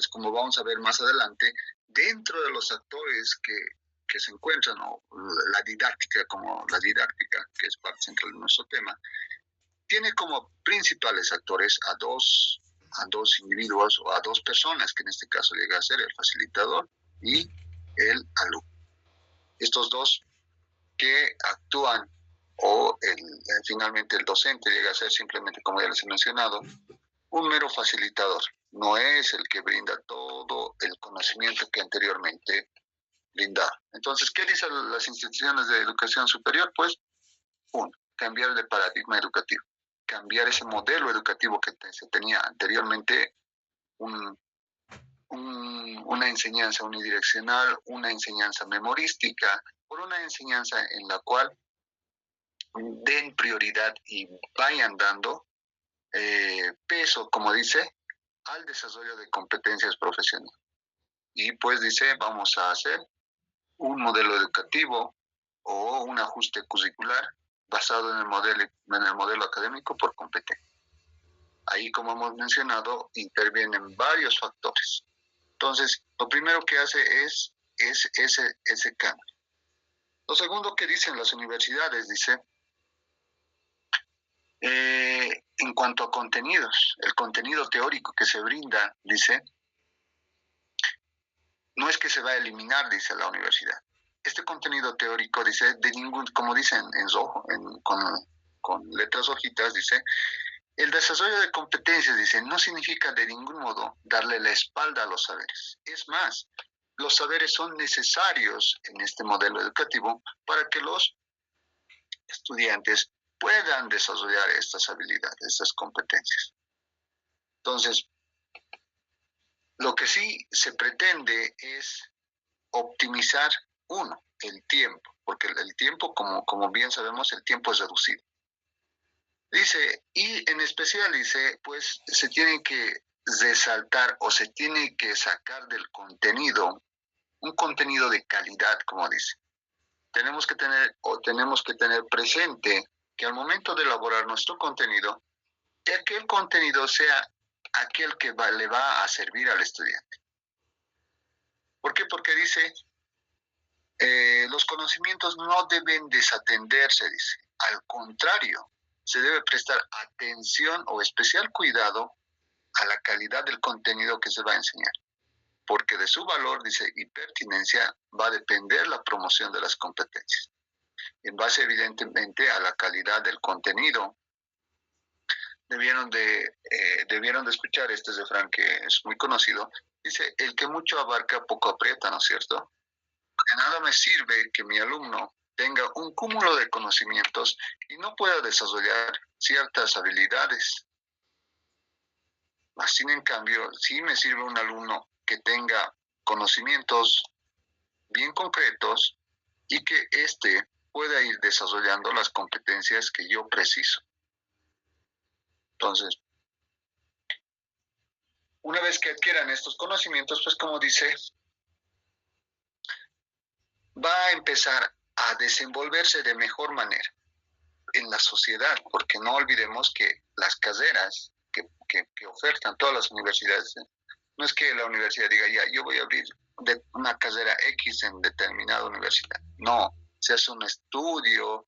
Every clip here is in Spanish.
actores, como vamos a ver más adelante, dentro de los actores que se encuentran, o la didáctica, que es parte central de nuestro tema, tiene como principales actores a dos individuos o a dos personas, que en este caso llega a ser el facilitador y el alumno. Estos dos que actúan, o finalmente el docente llega a ser simplemente, como ya les he mencionado, un mero facilitador. No es el que brinda todo el conocimiento que anteriormente brindaba. Entonces, ¿qué dicen las instituciones de educación superior? Pues, uno, cambiar de paradigma educativo, cambiar ese modelo educativo que se tenía anteriormente, una enseñanza unidireccional, una enseñanza memorística, por una enseñanza en la cual den prioridad y vayan dando peso, como dice, al desarrollo de competencias profesionales. Y pues dice, vamos a hacer un modelo educativo o un ajuste curricular basado en el modelo académico por competencia. Ahí, como hemos mencionado, intervienen varios factores. Entonces, lo primero que hace es ese cambio. Lo segundo que dicen las universidades, dice, en cuanto a contenidos, el contenido teórico que se brinda, dice, no es que se va a eliminar, dice la universidad. Este contenido teórico, dice, como dicen en rojo, con letras rojitas, dice, el desarrollo de competencias, dice, no significa de ningún modo darle la espalda a los saberes. Es más, los saberes son necesarios en este modelo educativo para que los estudiantes puedan desarrollar estas habilidades, estas competencias. Entonces, lo que sí se pretende es optimizar, uno, el tiempo, porque el tiempo, como bien sabemos, el tiempo es reducido. Dice, y en especial dice, pues se tiene que resaltar o se tiene que sacar del contenido, un contenido de calidad, como dice. Tenemos que tener presente que al momento de elaborar nuestro contenido, que aquel contenido sea aquel que le va a servir al estudiante. ¿Por qué? Porque dice, los conocimientos no deben desatenderse, dice. Al contrario, se debe prestar atención o especial cuidado a la calidad del contenido que se va a enseñar, porque de su valor, dice, y pertinencia va a depender la promoción de las competencias. En base, evidentemente, a la calidad del contenido, debieron de escuchar este refrán que es muy conocido. Dice, el que mucho abarca, poco aprieta, ¿no es cierto? De nada me sirve que mi alumno tenga un cúmulo de conocimientos y no pueda desarrollar ciertas habilidades. Así, en cambio, sí me sirve un alumno que tenga conocimientos bien concretos y que éste pueda ir desarrollando las competencias que yo preciso. Entonces, una vez que adquieran estos conocimientos, pues como dice, va a empezar a desenvolverse de mejor manera en la sociedad, porque no olvidemos que las carreras que ofertan todas las universidades, no es que la universidad diga, ya, yo voy a abrir una carrera X en determinada universidad. No, se hace un estudio,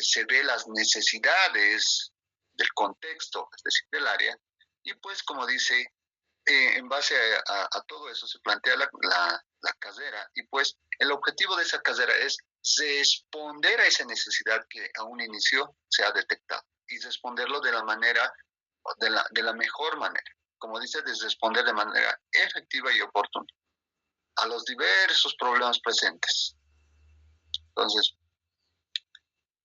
se ve las necesidades del contexto, es decir, del área, y pues como dice, en base a todo eso se plantea la carrera, y pues el objetivo de esa carrera es responder a esa necesidad que a un inicio se ha detectado y responderlo de la mejor manera, como dice, de responder de manera efectiva y oportuna a los diversos problemas presentes. Entonces,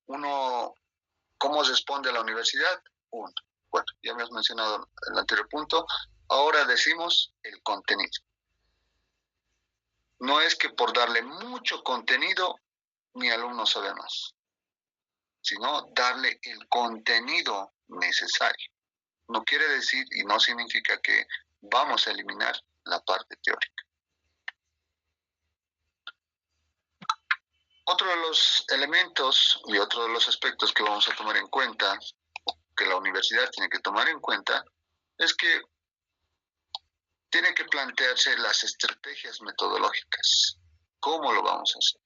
¿cómo responde a la universidad? Bueno, ya hemos mencionado el anterior punto. Ahora decimos el contenido. No es que por darle mucho contenido mi alumno sabe más, sino darle el contenido necesario. No quiere decir y no significa que vamos a eliminar la parte teórica. Otro de los elementos y otro de los aspectos que vamos a tomar en cuenta, que la universidad tiene que tomar en cuenta, es que tiene que plantearse las estrategias metodológicas. ¿Cómo lo vamos a hacer?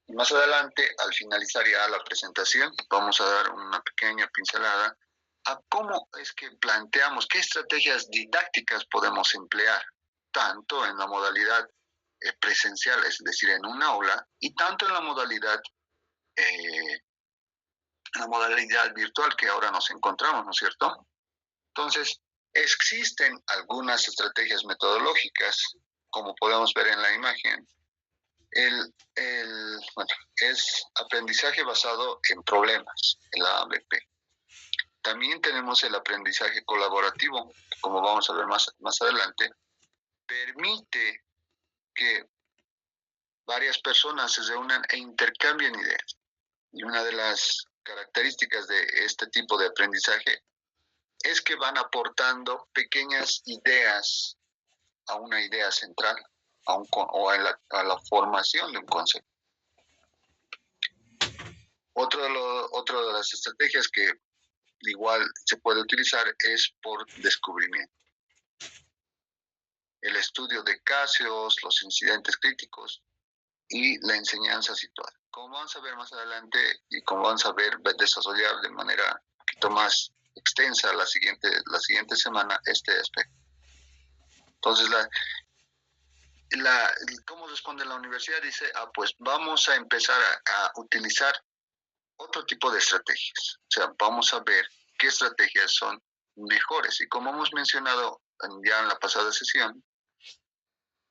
Y más adelante, al finalizar ya la presentación, vamos a dar una pequeña pincelada a cómo es que planteamos, qué estrategias didácticas podemos emplear, tanto en la modalidad presencial, es decir, en un aula, y tanto en la modalidad virtual que ahora nos encontramos, ¿no es cierto? Entonces, existen algunas estrategias metodológicas, como podemos ver en la imagen. Bueno, es aprendizaje basado en problemas, el ABP. También tenemos el aprendizaje colaborativo, como vamos a ver más adelante, permite que varias personas se reúnan e intercambien ideas. Y una de las características de este tipo de aprendizaje es que van aportando pequeñas ideas a una idea central a la formación de un concepto. Otro de las estrategias que igual se puede utilizar es por descubrimiento. El estudio de casos, los incidentes críticos y la enseñanza situada. Como vamos a ver más adelante y como vamos a ver desarrollar de manera un poquito más extensa la siguiente semana este aspecto. Entonces, ¿cómo responde la universidad? Dice, pues vamos a empezar a utilizar otro tipo de estrategias. O sea, vamos a ver qué estrategias son mejores. Y como hemos mencionado ya en la pasada sesión,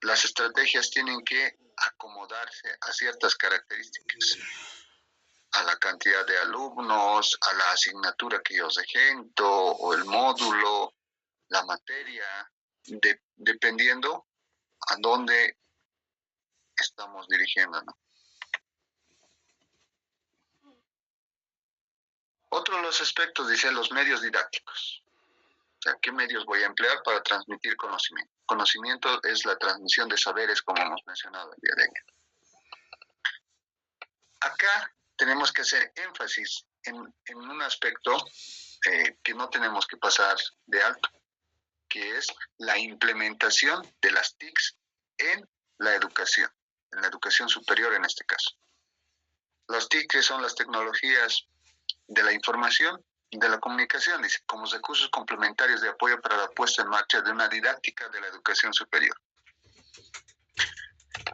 las estrategias tienen que acomodarse a ciertas características, a la cantidad de alumnos, a la asignatura que yo regento, o el módulo, la materia, dependiendo a dónde estamos dirigiéndonos. Otro de los aspectos, dice, los medios didácticos. O sea, ¿qué medios voy a emplear para transmitir conocimiento? Conocimiento es la transmisión de saberes, como hemos mencionado el día de ayer. Acá tenemos que hacer énfasis en un aspecto que no tenemos que pasar de alto, que es la implementación de las TICs en la educación superior en este caso. Las TIC, que son las tecnologías de la información y de la comunicación, dice, como recursos complementarios de apoyo para la puesta en marcha de una didáctica de la educación superior.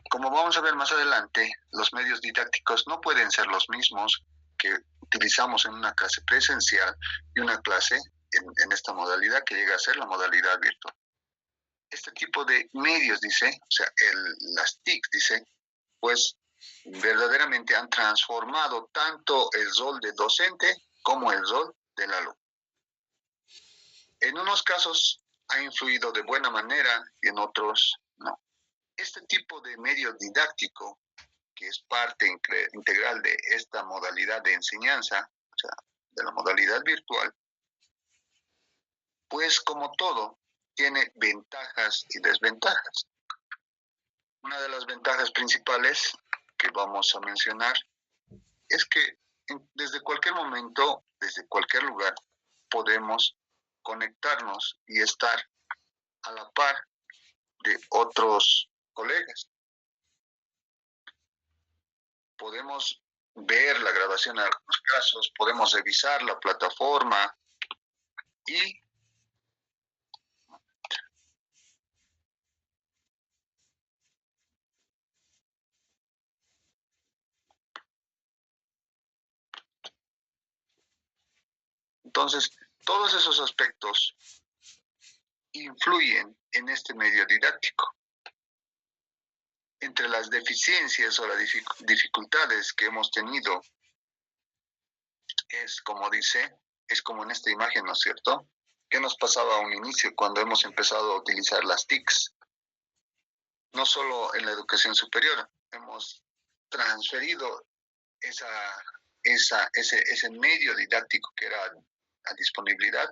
Como vamos a ver más adelante, los medios didácticos no pueden ser los mismos que utilizamos en una clase presencial y una clase en esta modalidad que llega a ser la modalidad virtual. Este tipo de medios, dice, o sea, las TIC, dice, pues verdaderamente han transformado tanto el rol de docente como el rol del alumno. En unos casos ha influido de buena manera y en otros no. Este tipo de medio didáctico, que es parte integral de esta modalidad de enseñanza, o sea, de la modalidad virtual, pues como todo, tiene ventajas y desventajas. Una de las ventajas principales que vamos a mencionar es que desde cualquier momento, desde cualquier lugar, podemos conectarnos y estar a la par de otros colegas. Podemos ver la grabación en algunos casos, podemos revisar la plataforma y entonces todos esos aspectos influyen en este medio didáctico. Entre las deficiencias o las dificultades que hemos tenido es como dice, es como en esta imagen, ¿no es cierto? ¿Qué nos pasaba a un inicio cuando hemos empezado a utilizar las TICs? No solo en la educación superior, hemos transferido ese medio didáctico que era a disponibilidad,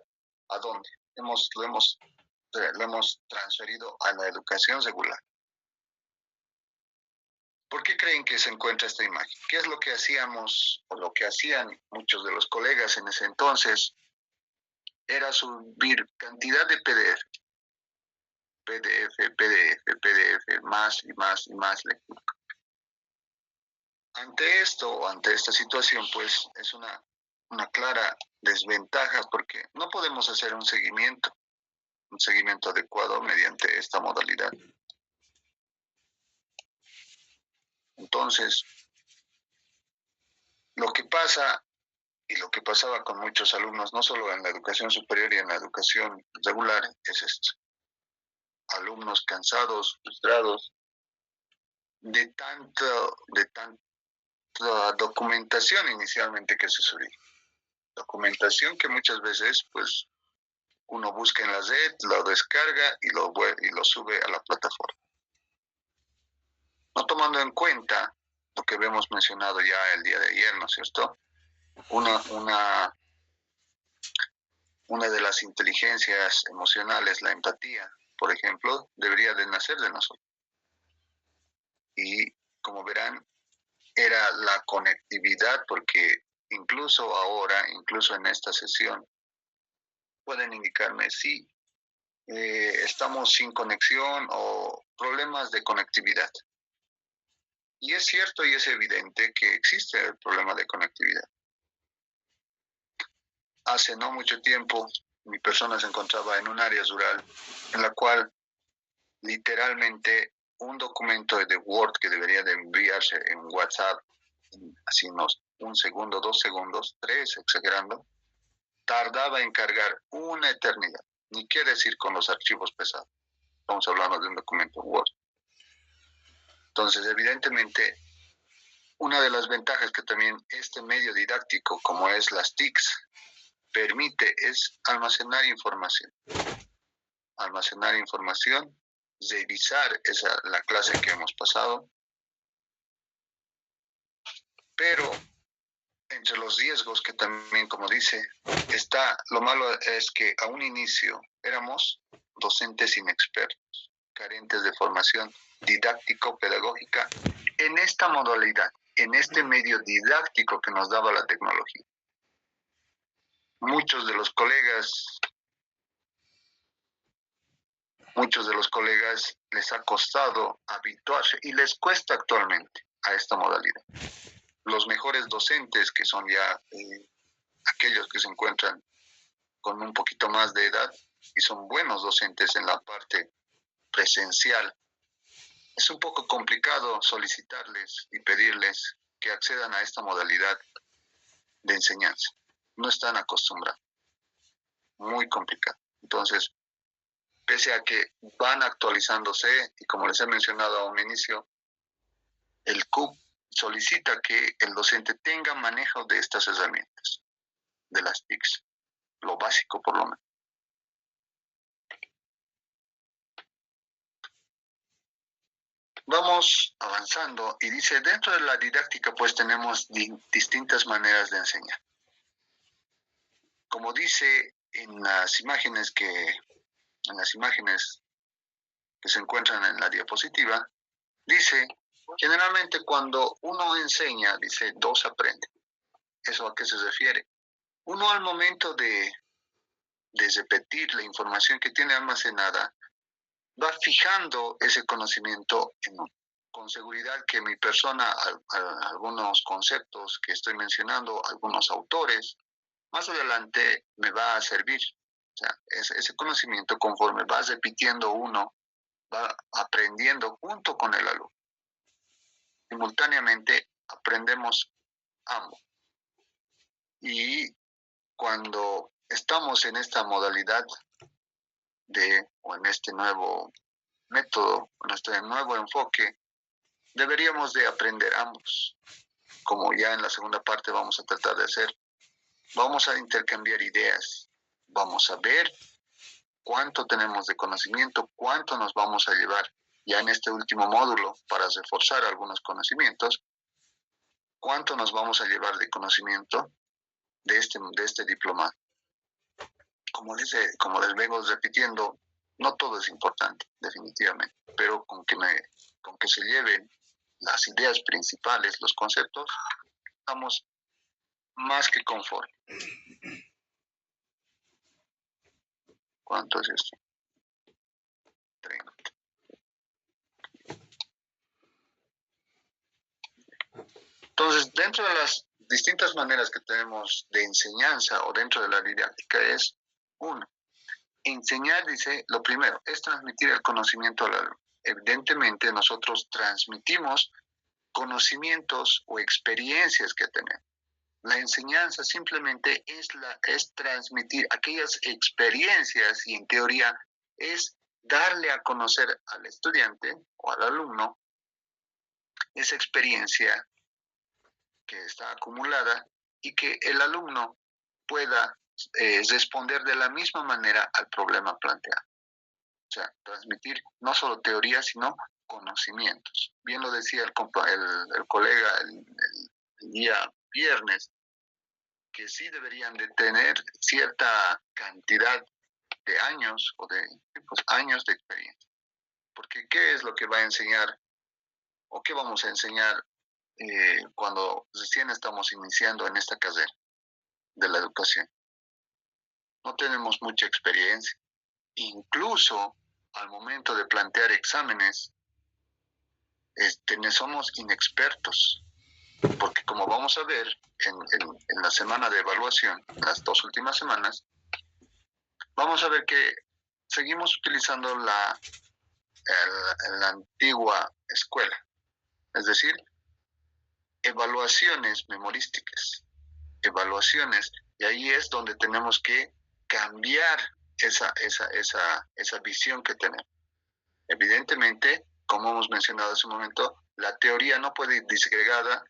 ¿a dónde? Lo hemos transferido a la educación regular. ¿Por qué creen que se encuentra esta imagen? ¿Qué es lo que hacíamos o lo que hacían muchos de los colegas en ese entonces? Era subir cantidad de PDF PDF, PDF, PDF, más y más y más lectura. Ante esto, ante esta situación, pues es una clara desventaja porque no podemos hacer un seguimiento adecuado mediante esta modalidad. Entonces, lo que pasa y lo que pasaba con muchos alumnos, no solo en la educación superior y en la educación regular, es esto. Alumnos cansados, frustrados, de tanta documentación inicialmente que se subía. Documentación que muchas veces, pues, uno busca en la red, lo descarga y lo sube a la plataforma. No tomando en cuenta lo que habíamos mencionado ya el día de ayer, ¿no es cierto? Una de las inteligencias emocionales, la empatía, por ejemplo, debería de nacer de nosotros. Y como verán, era la conectividad, porque incluso ahora, incluso en esta sesión, pueden indicarme si estamos sin conexión o problemas de conectividad. Y es cierto y es evidente que existe el problema de conectividad. Hace no mucho tiempo, mi persona se encontraba en un área rural en la cual literalmente un documento de Word que debería de enviarse en WhatsApp, así unos 1 segundo, 2 segundos, 3, exagerando, tardaba en cargar una eternidad. Ni qué decir con los archivos pesados. Estamos hablando de un documento Word. Entonces, evidentemente, una de las ventajas que también este medio didáctico, como es las TICs, permite es almacenar información. Almacenar información, revisar la clase que hemos pasado, pero entre los riesgos que también, como dice, está, lo malo es que a un inicio éramos docentes inexpertos, carentes de formación didáctico-pedagógica en esta modalidad, en este medio didáctico que nos daba la tecnología. Muchos de los colegas les ha costado habituarse y les cuesta actualmente a esta modalidad. Los mejores docentes, que son ya aquellos que se encuentran con un poquito más de edad y son buenos docentes en la parte presencial, es un poco complicado solicitarles y pedirles que accedan a esta modalidad de enseñanza. No están acostumbrados. Muy complicado. Entonces, pese a que van actualizándose, y como les he mencionado a un inicio, el CUP solicita que el docente tenga manejo de estas herramientas, de las TICs, lo básico por lo menos. Vamos avanzando y dice, dentro de la didáctica pues tenemos distintas maneras de enseñar. Como dice en las imágenes que se encuentran en la diapositiva, dice, generalmente cuando uno enseña, dice, dos aprenden. ¿Eso a qué se refiere? Uno al momento de repetir la información que tiene almacenada, va fijando ese conocimiento en uno. Con seguridad que mi persona, algunos conceptos que estoy mencionando, algunos autores, más adelante me va a servir. O sea, ese conocimiento, conforme va repitiendo uno, va aprendiendo junto con el alumno. Simultáneamente aprendemos ambos. Y cuando estamos en esta modalidad o en este nuevo método, en este nuevo enfoque, deberíamos de aprender ambos. Como ya en la segunda parte vamos a tratar de hacer, vamos a intercambiar ideas, vamos a ver cuánto tenemos de conocimiento, cuánto nos vamos a llevar ya en este último módulo para reforzar algunos conocimientos, cuánto nos vamos a llevar de conocimiento de este diplomado. Como les vengo repitiendo, no todo es importante, definitivamente, pero con que se lleven las ideas principales, los conceptos, estamos más que conforme. ¿Cuánto es esto? 30. Entonces, dentro de las distintas maneras que tenemos de enseñanza o dentro de la didáctica es, uno, enseñar, dice, lo primero, es transmitir el conocimiento al alumno. Evidentemente, nosotros transmitimos conocimientos o experiencias que tenemos. La enseñanza simplemente es transmitir aquellas experiencias y en teoría es darle a conocer al estudiante o al alumno esa experiencia que está acumulada y que el alumno pueda responder de la misma manera al problema planteado. O sea, transmitir no solo teoría, sino conocimientos. Bien lo decía el colega el día viernes, que sí deberían de tener cierta cantidad de años o de años de experiencia. Porque ¿qué es lo que va a enseñar o qué vamos a enseñar cuando recién estamos iniciando en esta carrera de la educación? No tenemos mucha experiencia. Incluso al momento de plantear exámenes, somos inexpertos. Porque como vamos a ver en la semana de evaluación, las 2 últimas semanas, vamos a ver que seguimos utilizando la antigua escuela. Es decir, evaluaciones memorísticas, evaluaciones, y ahí es donde tenemos que cambiar esa visión que tenemos. Evidentemente, como hemos mencionado hace un momento, la teoría no puede ir disgregada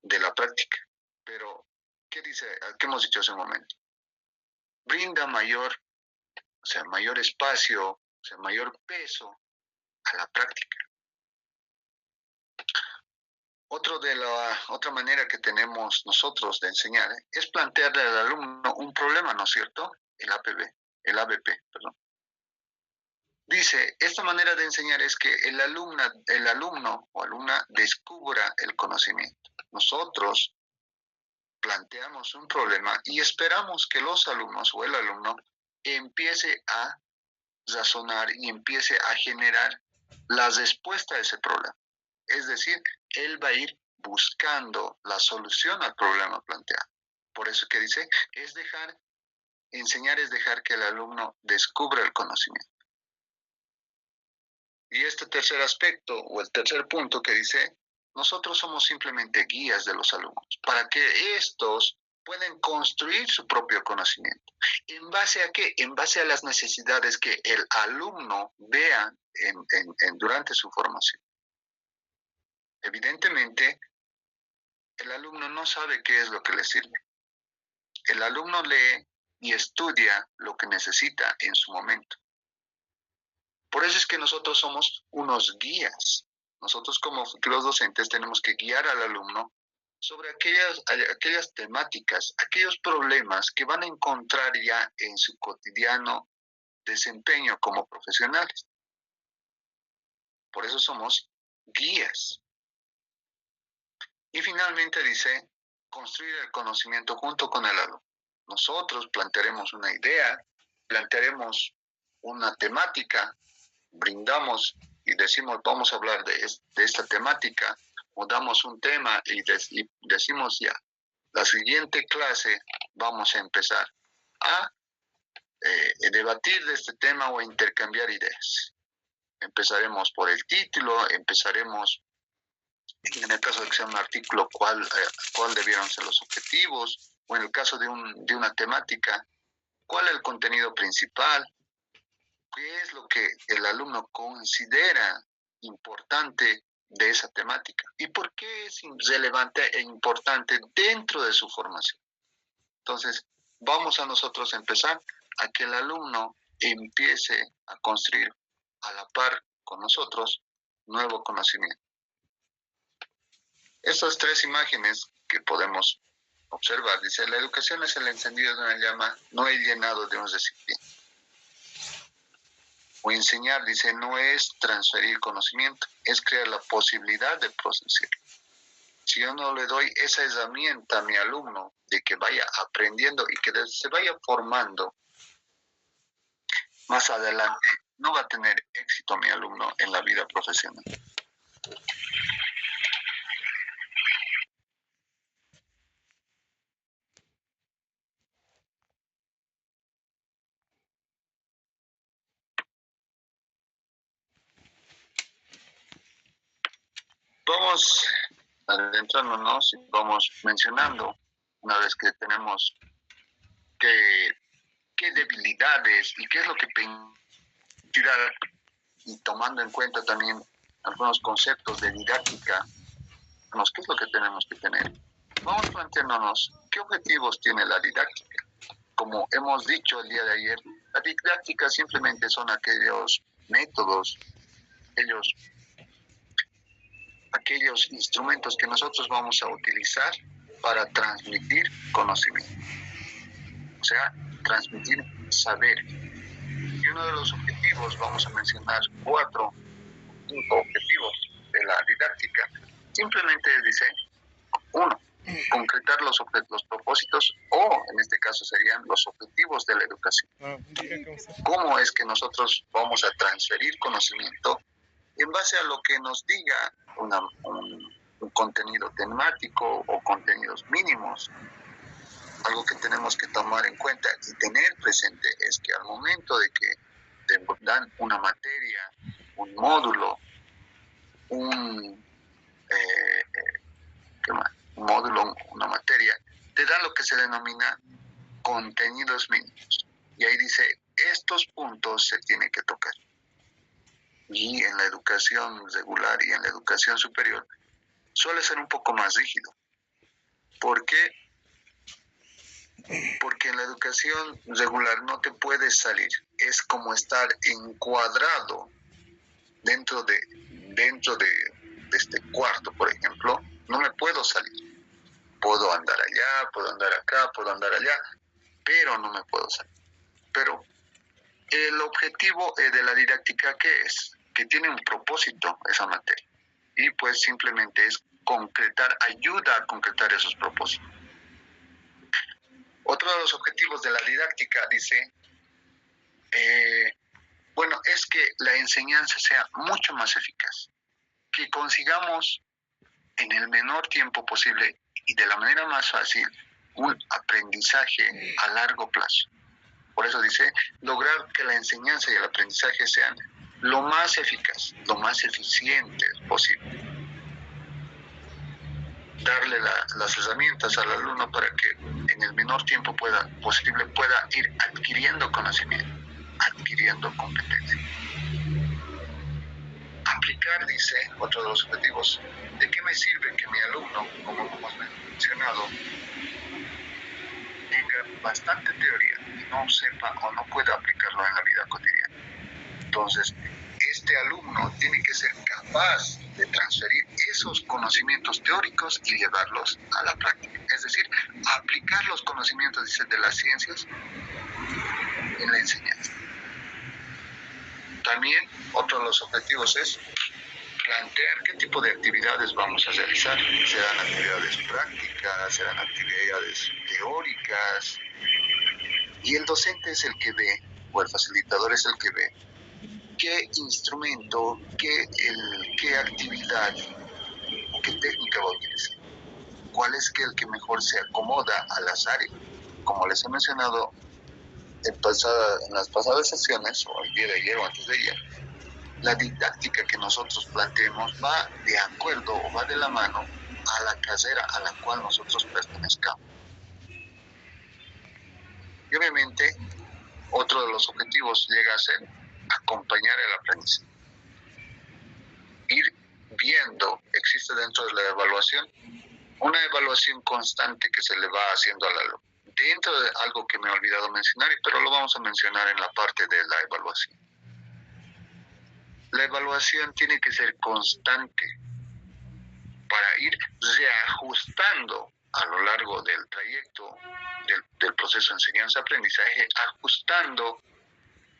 de la práctica. Pero, ¿qué hemos dicho hace un momento? Brinda mayor espacio, mayor peso a la práctica. Otra manera que tenemos nosotros de enseñar es plantearle al alumno un problema, ¿no es cierto? El ABP, perdón. Dice, esta manera de enseñar es que el alumno o alumna descubra el conocimiento. Nosotros planteamos un problema y esperamos que los alumnos o el alumno empiece a razonar y empiece a generar la respuesta a ese problema. Es decir, él va a ir buscando la solución al problema planteado. Por eso que dice, enseñar es dejar que el alumno descubra el conocimiento. Y este tercer aspecto o el tercer punto que dice, nosotros somos simplemente guías de los alumnos para que estos pueden construir su propio conocimiento. ¿En base a qué? En base a las necesidades que el alumno vea durante su formación. Evidentemente, el alumno no sabe qué es lo que le sirve. El alumno lee y estudia lo que necesita en su momento. Por eso es que nosotros somos unos guías. Nosotros como futuros docentes tenemos que guiar al alumno sobre aquellas temáticas, aquellos problemas que van a encontrar ya en su cotidiano desempeño como profesionales. Por eso somos guías. Y finalmente dice, construir el conocimiento junto con el alumno. Nosotros plantearemos una idea, plantearemos una temática, brindamos y decimos vamos a hablar de esta temática, o damos un tema y decimos ya, la siguiente clase vamos a empezar a debatir de este tema o a intercambiar ideas. Empezaremos por el título, empezaremos en el caso de que sea un artículo, cuál debieron ser los objetivos, o en el caso de una temática, cuál es el contenido principal, qué es lo que el alumno considera importante de esa temática y por qué es relevante e importante dentro de su formación. Entonces, vamos a nosotros empezar a que el alumno empiece a construir a la par con nosotros nuevo conocimiento. Estas 3 imágenes que podemos observar, dice, la educación es el encendido de una llama, no el llenado de un recipiente. O enseñar, dice, no es transferir conocimiento, es crear la posibilidad de producirlo. Si yo no le doy esa herramienta a mi alumno de que vaya aprendiendo y que se vaya formando, más adelante no va a tener éxito mi alumno en la vida profesional. vamos adentrándonos y vamos mencionando, una vez que tenemos qué debilidades y qué es lo que tirar, y tomando en cuenta también algunos conceptos de didáctica, qué es lo que tenemos que tener. Vamos planteándonos qué objetivos tiene la didáctica. Como hemos dicho el día de ayer, la didáctica simplemente son aquellos métodos, aquellos instrumentos que nosotros vamos a utilizar para transmitir conocimiento, o sea, transmitir saber. Y uno de los objetivos, vamos a mencionar 4 o 5 objetivos de la didáctica, simplemente dice, 1, concretar los propósitos, o en este caso serían los objetivos de la educación. ¿Cómo es que nosotros vamos a transferir conocimiento en base a lo que nos diga un contenido temático o contenidos mínimos? Algo que tenemos que tomar en cuenta y tener presente es que al momento de que te dan una materia, un módulo, un módulo, una materia, te dan lo que se denomina contenidos mínimos. Y ahí dice, estos puntos se tienen que tocar. Y en la educación regular y en la educación superior suele ser un poco más rígido. ¿Por qué? Porque en la educación regular no te puedes salir. Es como estar encuadrado dentro de este cuarto, por ejemplo. No me puedo salir. Puedo andar allá, puedo andar acá, puedo andar allá, pero no me puedo salir. Pero el objetivo de la didáctica, ¿qué es? Que tiene un propósito esa materia. Y pues simplemente es ayuda a concretar esos propósitos. Otro de los objetivos de la didáctica dice, es que la enseñanza sea mucho más eficaz, que consigamos en el menor tiempo posible y de la manera más fácil un aprendizaje a largo plazo. Por eso dice, lograr que la enseñanza y el aprendizaje sean lo más eficaz, lo más eficiente posible. Darle las herramientas al alumno para que en el menor tiempo posible pueda ir adquiriendo conocimiento, adquiriendo competencia. Aplicar, dice, otro de los objetivos, ¿de qué me sirve que mi alumno, como hemos mencionado, tenga bastante teoría y no sepa o no pueda aplicarlo en la vida cotidiana? Entonces, este alumno tiene que ser capaz de transferir esos conocimientos teóricos y llevarlos a la práctica. Es decir, aplicar los conocimientos, dice, de las ciencias en la enseñanza. También otro de los objetivos es plantear qué tipo de actividades vamos a realizar. Serán actividades prácticas, serán actividades teóricas, y el docente es el que ve, o el facilitador es el que ve qué instrumento, qué actividad, qué técnica va a utilizar, cuál es el que mejor se acomoda a las áreas. Como les he mencionado en las pasadas sesiones, o el día de ayer o antes de ayer, la didáctica que nosotros planteemos va de acuerdo o va de la mano a la carrera a la cual nosotros pertenezcamos. Y obviamente, otro de los objetivos llega a ser acompañar el aprendizaje. Ir viendo, existe dentro de la evaluación, una evaluación constante que se le va haciendo al alumno. Dentro de algo que me he olvidado mencionar, pero lo vamos a mencionar en la parte de la evaluación. La evaluación tiene que ser constante para ir reajustando a lo largo del trayecto del proceso de enseñanza-aprendizaje, ajustando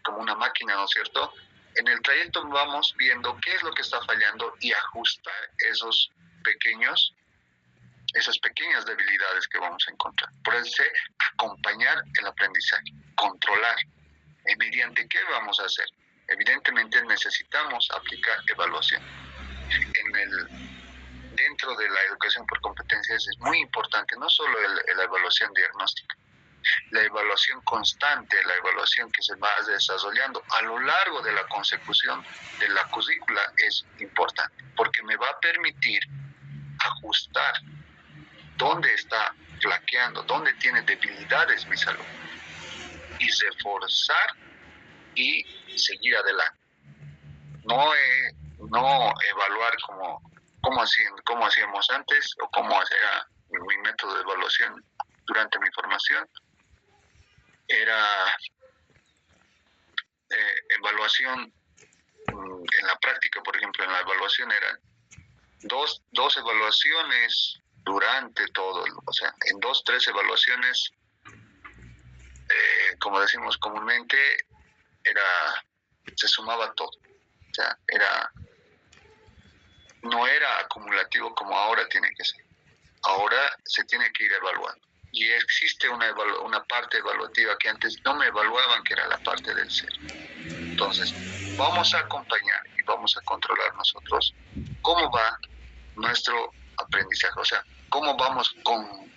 como una máquina, ¿no es cierto? En el trayecto vamos viendo qué es lo que está fallando y ajustar esas pequeñas debilidades que vamos a encontrar. Por eso, acompañar el aprendizaje, controlar. ¿Mediante qué vamos a hacer? Evidentemente necesitamos aplicar evaluación. Dentro de la educación por competencias es muy importante no solo la evaluación diagnóstica, La evaluación constante, la evaluación que se va desarrollando a lo largo de la consecución de la currícula es importante, porque me va a permitir ajustar dónde está flaqueando, dónde tiene debilidades mi salud, y reforzar y seguir adelante. No evaluar como hacíamos antes o cómo era mi método de evaluación durante mi formación. Era evaluación en la práctica, por ejemplo, en la evaluación eran dos evaluaciones durante todo, o sea, en 2, 3 evaluaciones, como decimos comúnmente, se sumaba todo. O sea, no era acumulativo como ahora tiene que ser. Ahora se tiene que ir evaluando. Y existe una parte evaluativa que antes no me evaluaban, que era la parte del ser. Entonces, vamos a acompañar y vamos a controlar nosotros cómo va nuestro aprendizaje, o sea, cómo vamos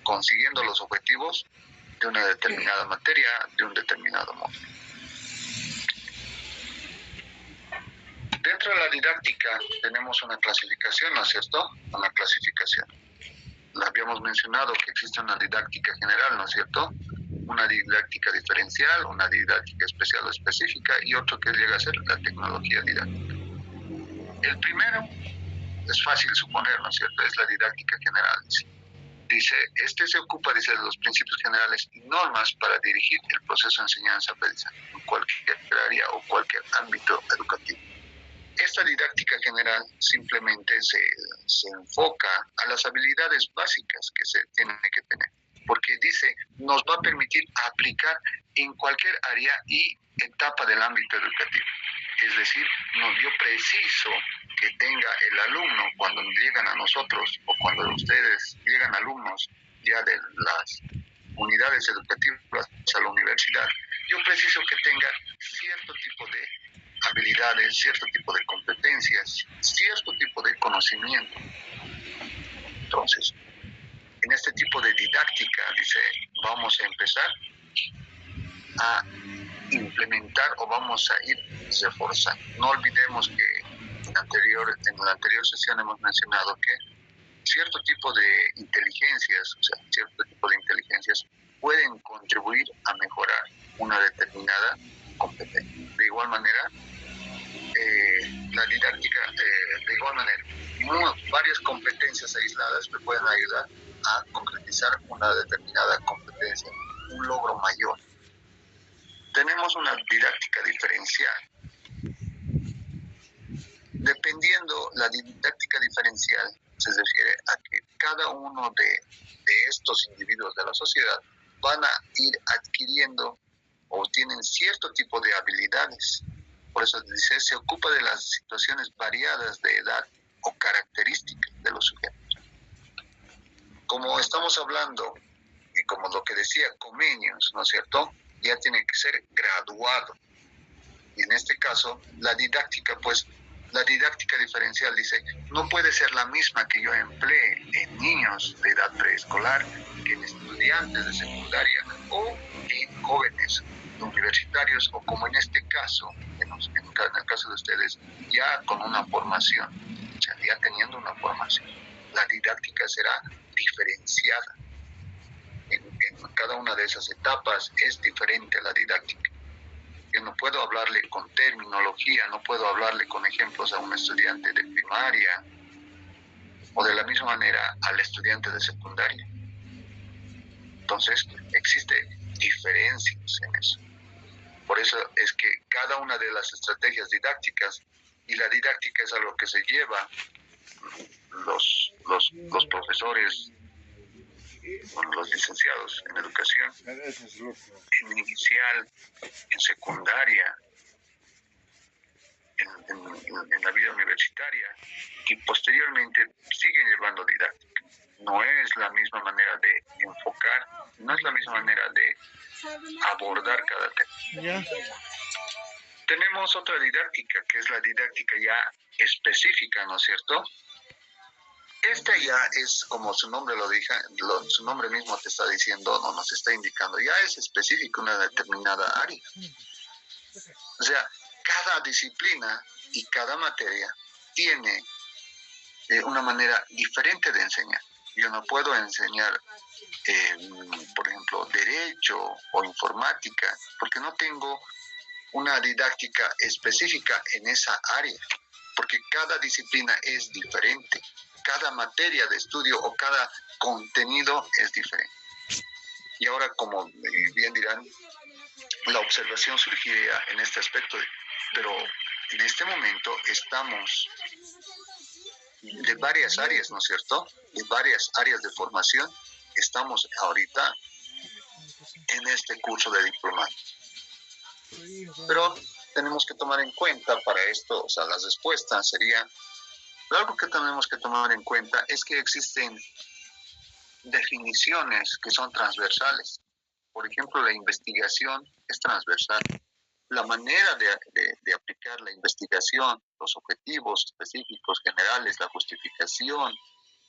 consiguiendo los objetivos de una determinada materia, de un determinado modo. Dentro de la didáctica tenemos una clasificación, ¿no es cierto? Una clasificación. Habíamos mencionado que existe una didáctica general, ¿no es cierto? Una didáctica diferencial, una didáctica especial o específica y otro que llega a ser la tecnología didáctica. El primero es fácil suponer, ¿no es cierto? Es la didáctica general. Dice, se ocupa, dice, de los principios generales y normas para dirigir el proceso de enseñanza-aprendizaje en cualquier área o cualquier ámbito educativo. Esta didáctica general simplemente se enfoca a las habilidades básicas que se tienen que tener, porque dice, nos va a permitir aplicar en cualquier área y etapa del ámbito educativo. Es decir, yo preciso que tenga el alumno cuando llegan a nosotros o cuando ustedes llegan alumnos ya de las unidades educativas a la universidad, yo preciso que tenga cierto tipo de habilidades, cierto tipo de competencias, cierto tipo de conocimiento. Entonces, en este tipo de didáctica, dice, vamos a empezar a implementar o vamos a ir reforzando. No olvidemos que en la anterior sesión hemos mencionado que cierto tipo de inteligencias, o sea, cierto tipo de inteligencias pueden contribuir a mejorar una determinada competencia. De igual manera, la didáctica, de igual manera, varias competencias aisladas me pueden ayudar a concretizar una determinada competencia, un logro mayor. Tenemos una didáctica diferencial. Dependiendo, la didáctica diferencial se refiere a que cada uno de estos individuos de la sociedad van a ir adquiriendo o tienen cierto tipo de habilidades. Por eso dice, se ocupa de las situaciones variadas de edad o características de los sujetos. Como estamos hablando, y como lo que decía Comenius, ¿no es cierto?, ya tiene que ser graduado. Y en este caso, la didáctica diferencial dice, no puede ser la misma que yo emplee en niños de edad preescolar que en estudiantes de secundaria o en jóvenes universitarios o como en este caso, en el caso de ustedes, ya con una formación, o sea, ya teniendo una formación. La didáctica será diferenciada. En cada una de esas etapas es diferente la didáctica. Yo no puedo hablarle con terminología, no puedo hablarle con ejemplos a un estudiante de primaria o de la misma manera al estudiante de secundaria. Entonces, existen diferencias en eso. Por eso es que cada una de las estrategias didácticas, y la didáctica es algo que se lleva los profesores, los licenciados en educación, en inicial, en secundaria, en la vida universitaria, y posteriormente siguen llevando didáctica. No es la misma manera de enfocar, no es la misma manera de abordar cada tema. Yeah. Tenemos otra didáctica, que es la didáctica ya específica, ¿no es cierto? Esta ya es, como su nombre lo dice, su nombre mismo te está diciendo, no nos está indicando, ya es específico una determinada área. O sea, cada disciplina y cada materia tiene una manera diferente de enseñar. Yo no puedo enseñar, por ejemplo, derecho o informática, porque no tengo una didáctica específica en esa área, porque cada disciplina es diferente, cada materia de estudio o cada contenido es diferente. Y ahora, como bien dirán, la observación surgiría en este aspecto, pero en este momento estamos de varias áreas, ¿no es cierto? De varias áreas de formación, estamos ahorita en este curso de diplomado. Pero tenemos que tomar en cuenta para esto, o sea, las respuestas serían, algo que tenemos que tomar en cuenta es que existen definiciones que son transversales. Por ejemplo, la investigación es transversal. La manera de aplicar la investigación, los objetivos específicos, generales, la justificación,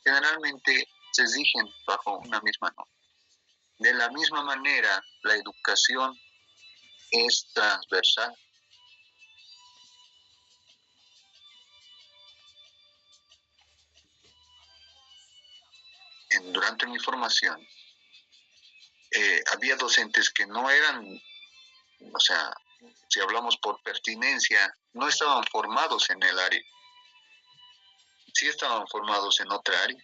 generalmente se exigen bajo una misma norma. De la misma manera, la educación es transversal. Durante mi formación, había docentes que no eran, o sea, si hablamos por pertinencia, no estaban formados en el área. Sí estaban formados en otra área.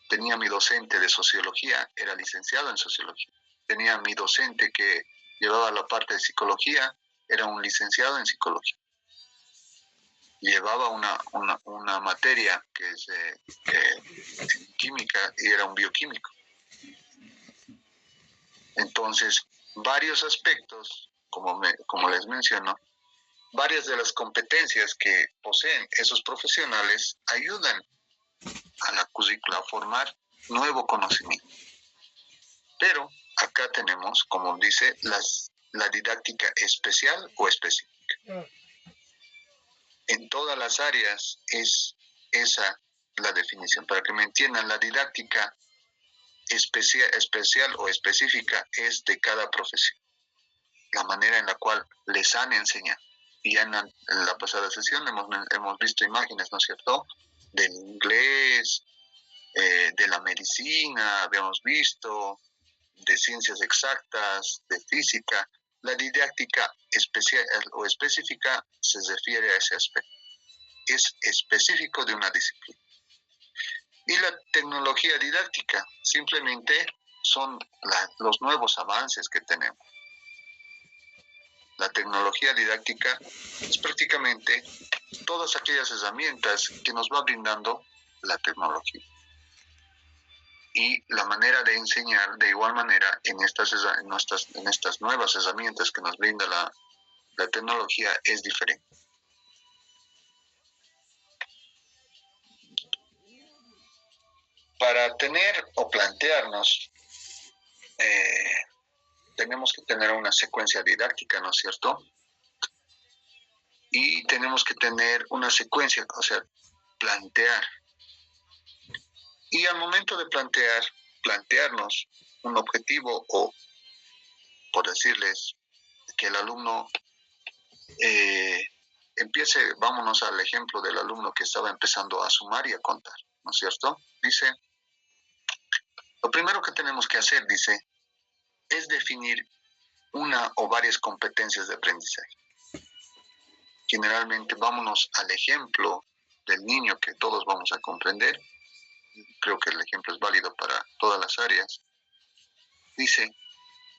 Tenía mi docente de sociología, era licenciado en sociología. Tenía mi docente que llevaba la parte de psicología, era un licenciado en psicología. Llevaba una materia que es química y era un bioquímico. Entonces, varios aspectos, como les menciono, varias de las competencias que poseen esos profesionales ayudan a la currícula a formar nuevo conocimiento. Pero acá tenemos, como dice, la didáctica especial o específica. En todas las áreas es esa la definición. Para que me entiendan, la didáctica especial o específica es de cada profesión. La manera en la cual les han enseñado. Y ya en la pasada sesión hemos visto imágenes, ¿no es cierto?, del inglés, de la medicina, habíamos visto, de ciencias exactas, de física. La didáctica especial o específica se refiere a ese aspecto. Es específico de una disciplina. Y la tecnología didáctica simplemente son los nuevos avances que tenemos. La tecnología didáctica es prácticamente todas aquellas herramientas que nos va brindando la tecnología. Y la manera de enseñar, de igual manera, en estas nuevas herramientas que nos brinda la tecnología es diferente. Para tener o plantearnos, tenemos que tener una secuencia didáctica, ¿no es cierto? Y tenemos que tener una secuencia, o sea, plantear. Y al momento de plantearnos un objetivo o, por decirles, que el alumno empiece, vámonos al ejemplo del alumno que estaba empezando a sumar y a contar, ¿no es cierto? Dice, lo primero que tenemos que hacer, dice, es definir una o varias competencias de aprendizaje. Generalmente vámonos al ejemplo del niño que todos vamos a comprender. Creo que el ejemplo es válido para todas las áreas. Dice,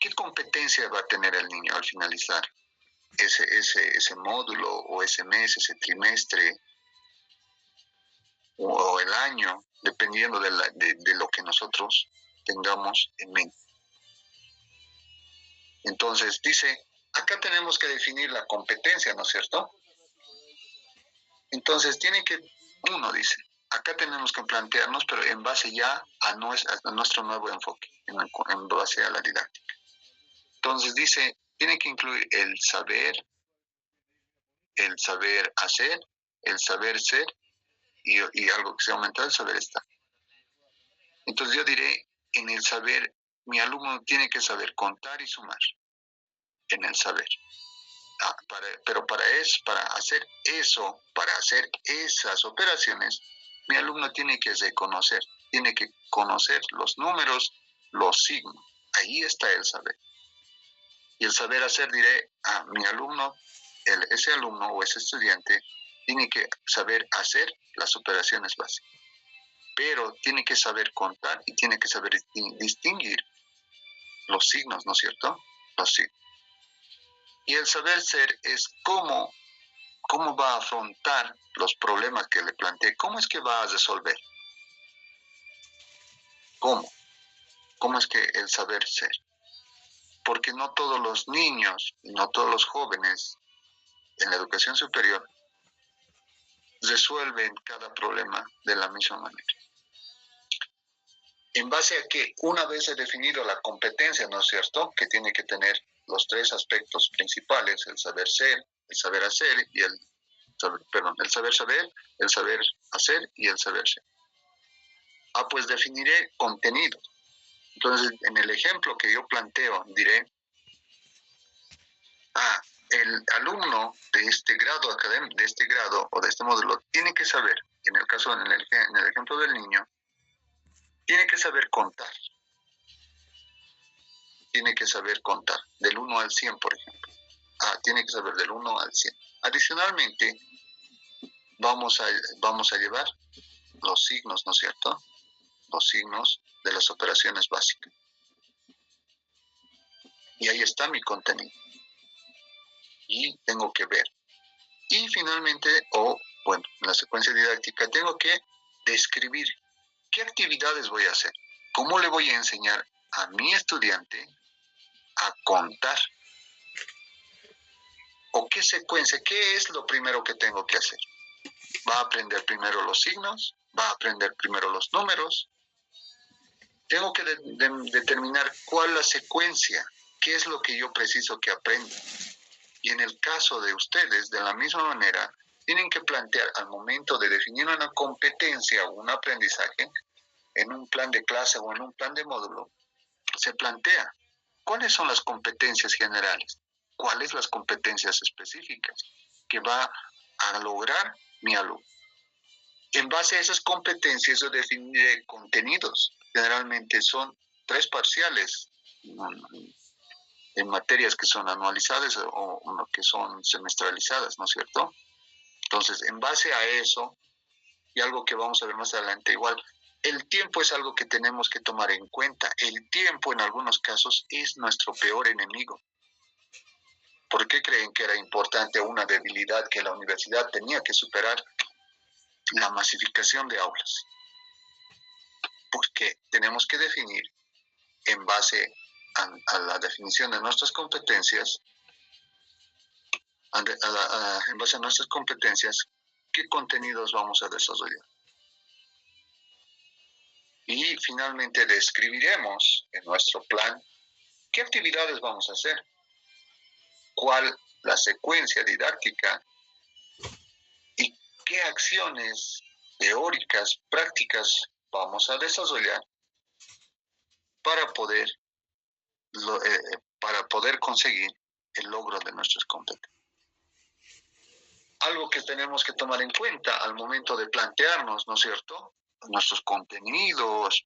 ¿qué competencia va a tener el niño al finalizar ese módulo o ese mes, ese trimestre o el año, dependiendo de lo que nosotros tengamos en mente? Entonces dice, acá tenemos que definir la competencia, ¿no es cierto? Entonces uno dice, acá tenemos que plantearnos, pero en base ya a nuestro nuevo enfoque, en base a la didáctica. Entonces dice, tiene que incluir el saber hacer, el saber ser y algo que se ha aumentado, el saber está. Entonces yo diré, en el saber, mi alumno tiene que saber contar y sumar, en el saber. Pero para hacer eso, para hacer esas operaciones, mi alumno tiene que conocer los números, los signos. Ahí está el saber. Y el saber hacer, diré, a mi alumno, ese alumno o ese estudiante, tiene que saber hacer las operaciones básicas. Pero tiene que saber contar y tiene que saber distinguir los signos, ¿no es cierto? Los signos. Y el saber ser es cómo va a afrontar los problemas que le planteé, cómo es que va a resolver. ¿Cómo es que el saber ser? Porque no todos los niños, no todos los jóvenes en la educación superior resuelven cada problema de la misma manera. En base a que una vez he definido la competencia, ¿no es cierto?, que tiene que tener los tres aspectos principales, el saber ser, el saber hacer y el saber saber, el saber hacer y el saber ser. Pues definiré contenido. Entonces, en el ejemplo que yo planteo, diré, el alumno de este grado académico, de este grado o de este módulo, tiene que saber, en el ejemplo del niño, tiene que saber contar. Tiene que saber contar del 1 al 100, por ejemplo. Tiene que saber del 1 al 100. Adicionalmente, vamos a llevar los signos, ¿no es cierto? Los signos de las operaciones básicas. Y ahí está mi contenido. Y tengo que ver. Y finalmente, en la secuencia didáctica, tengo que describir qué actividades voy a hacer. ¿Cómo le voy a enseñar a mi estudiante a contar? ¿O qué secuencia? ¿Qué es lo primero que tengo que hacer? ¿Va a aprender primero los signos? ¿Va a aprender primero los números? Tengo que determinar cuál es la secuencia, qué es lo que yo preciso que aprenda. Y en el caso de ustedes, de la misma manera, tienen que plantear al momento de definir una competencia o un aprendizaje, en un plan de clase o en un plan de módulo, se plantea cuáles son las competencias generales, cuáles las competencias específicas que va a lograr mi alumno. En base a esas competencias yo definiré contenidos. Generalmente son 3 parciales en materias que son anualizadas o que son semestralizadas, ¿no es cierto? Entonces, en base a eso, y algo que vamos a ver más adelante, igual, el tiempo es algo que tenemos que tomar en cuenta. El tiempo, en algunos casos, es nuestro peor enemigo. ¿Por qué creen que era importante una debilidad que la universidad tenía que superar? La masificación de aulas. Porque tenemos que definir, en base a la definición de nuestras competencias, en base a nuestras competencias, qué contenidos vamos a desarrollar. Y finalmente describiremos en nuestro plan qué actividades vamos a hacer, cuál la secuencia didáctica y qué acciones teóricas, prácticas vamos a desarrollar para poder conseguir el logro de nuestras competencias. Algo que tenemos que tomar en cuenta al momento de plantearnos, ¿no es cierto?, nuestros contenidos,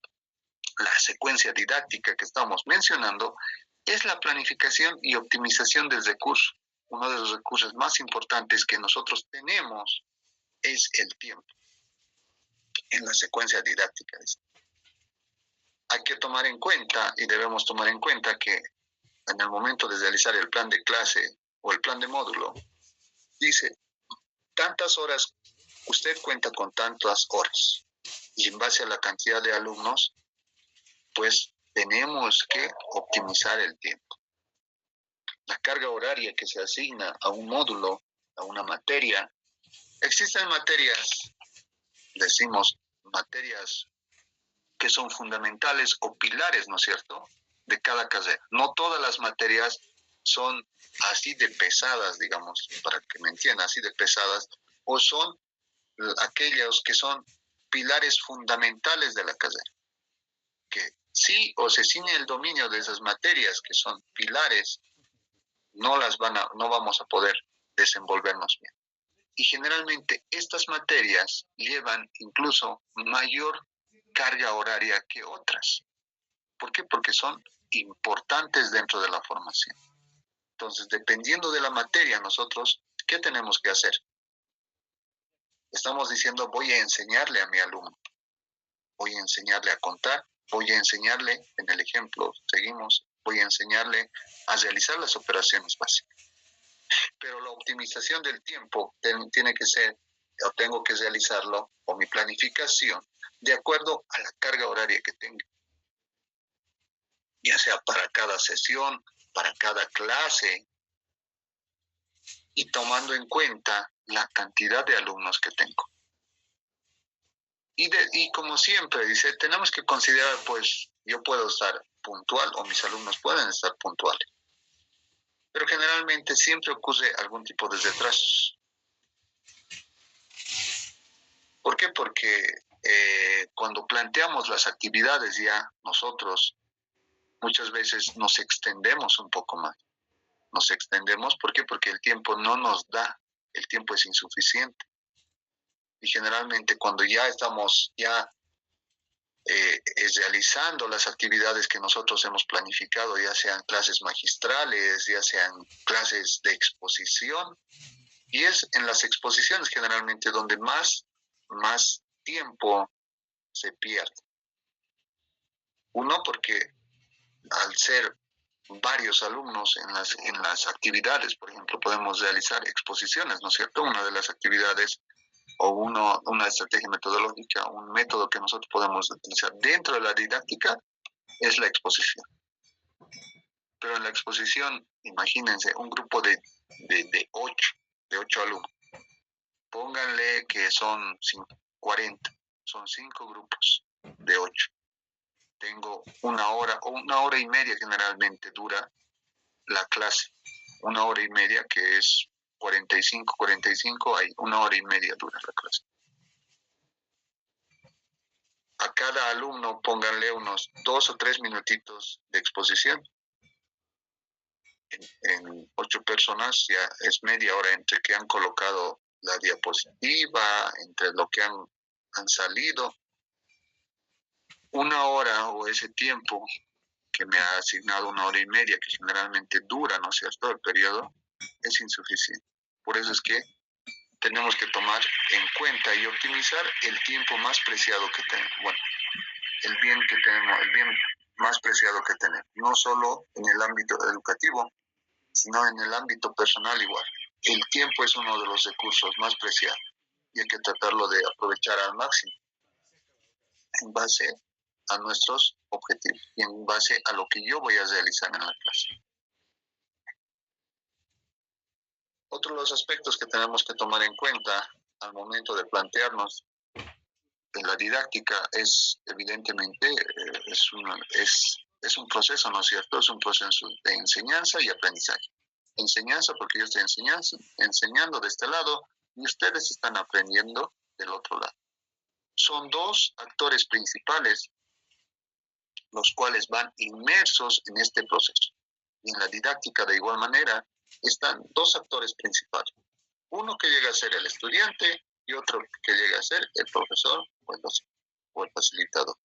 la secuencia didáctica que estamos mencionando, es la planificación y optimización del recurso. Uno de los recursos más importantes que nosotros tenemos es el tiempo en la secuencia didáctica. Hay que tomar en cuenta y debemos tomar en cuenta que en el momento de realizar el plan de clase o el plan de módulo, dice, tantas horas, usted cuenta con tantas horas. Y en base a la cantidad de alumnos, pues tenemos que optimizar el tiempo. La carga horaria que se asigna a un módulo, a una materia, existen materias, decimos, materias que son fundamentales o pilares, ¿no es cierto?, de cada carrera. No todas las materias son así de pesadas, digamos, para que me entiendan, así de pesadas, o son aquellos que son pilares fundamentales de la carrera, que sí o se ciñe el dominio de esas materias que son pilares, no vamos a poder desenvolvernos bien. Y generalmente estas materias llevan incluso mayor carga horaria que otras. ¿Por qué? Porque son importantes dentro de la formación. Entonces, dependiendo de la materia, nosotros, ¿qué tenemos que hacer? Estamos diciendo, voy a enseñarle a mi alumno, voy a enseñarle a contar, voy a enseñarle, en el ejemplo, seguimos, voy a enseñarle a realizar las operaciones básicas. Pero la optimización del tiempo tiene que ser, o tengo que realizarlo, o mi planificación, de acuerdo a la carga horaria que tenga. Ya sea para cada sesión, para cada clase, y tomando en cuenta la cantidad de alumnos que tengo. Y como siempre, dice, tenemos que considerar, pues, yo puedo estar puntual o mis alumnos pueden estar puntuales. Pero generalmente siempre ocurre algún tipo de retrasos. ¿Por qué? Porque cuando planteamos las actividades ya nosotros muchas veces nos extendemos un poco más. Nos extendemos, ¿por qué? Porque el tiempo no nos da, el tiempo es insuficiente. Y generalmente cuando ya estamos realizando las actividades que nosotros hemos planificado, ya sean clases magistrales, ya sean clases de exposición, y es en las exposiciones generalmente donde más tiempo se pierde. Uno, porque al ser varios alumnos en las actividades, por ejemplo, podemos realizar exposiciones, ¿no es cierto? Una de las actividades o una estrategia metodológica, un método que nosotros podemos utilizar dentro de la didáctica es la exposición. Pero en la exposición, imagínense, un grupo de 8 alumnos. Pónganle que son 40, son 5 grupos de 8. Tengo una hora y media generalmente dura la clase. Una hora y media que es 45, hay una hora y media dura la clase. A cada alumno pónganle unos 2 o 3 minutitos de exposición. En 8 personas ya es media hora entre que han colocado la diapositiva, entre lo que han salido. Una hora o ese tiempo que me ha asignado una hora y media, que generalmente dura, ¿no es cierto?, el periodo, es insuficiente. Por eso es que tenemos que tomar en cuenta y optimizar el tiempo más preciado que tenemos. Bueno, el bien que tenemos, el bien más preciado que tenemos, no solo en el ámbito educativo, sino en el ámbito personal igual. El tiempo es uno de los recursos más preciados y hay que tratarlo de aprovechar al máximo en base a nuestros objetivos y en base a lo que yo voy a realizar en la clase. Otro de los aspectos que tenemos que tomar en cuenta al momento de plantearnos en la didáctica es, evidentemente, es un proceso, ¿no es cierto? Es un proceso de enseñanza y aprendizaje. Enseñanza porque yo estoy enseñando de este lado y ustedes están aprendiendo del otro lado. Son 2 actores principales los cuales van inmersos en este proceso. Y en la didáctica, de igual manera, están 2 actores principales. Uno que llega a ser el estudiante y otro que llega a ser el profesor o el facilitador.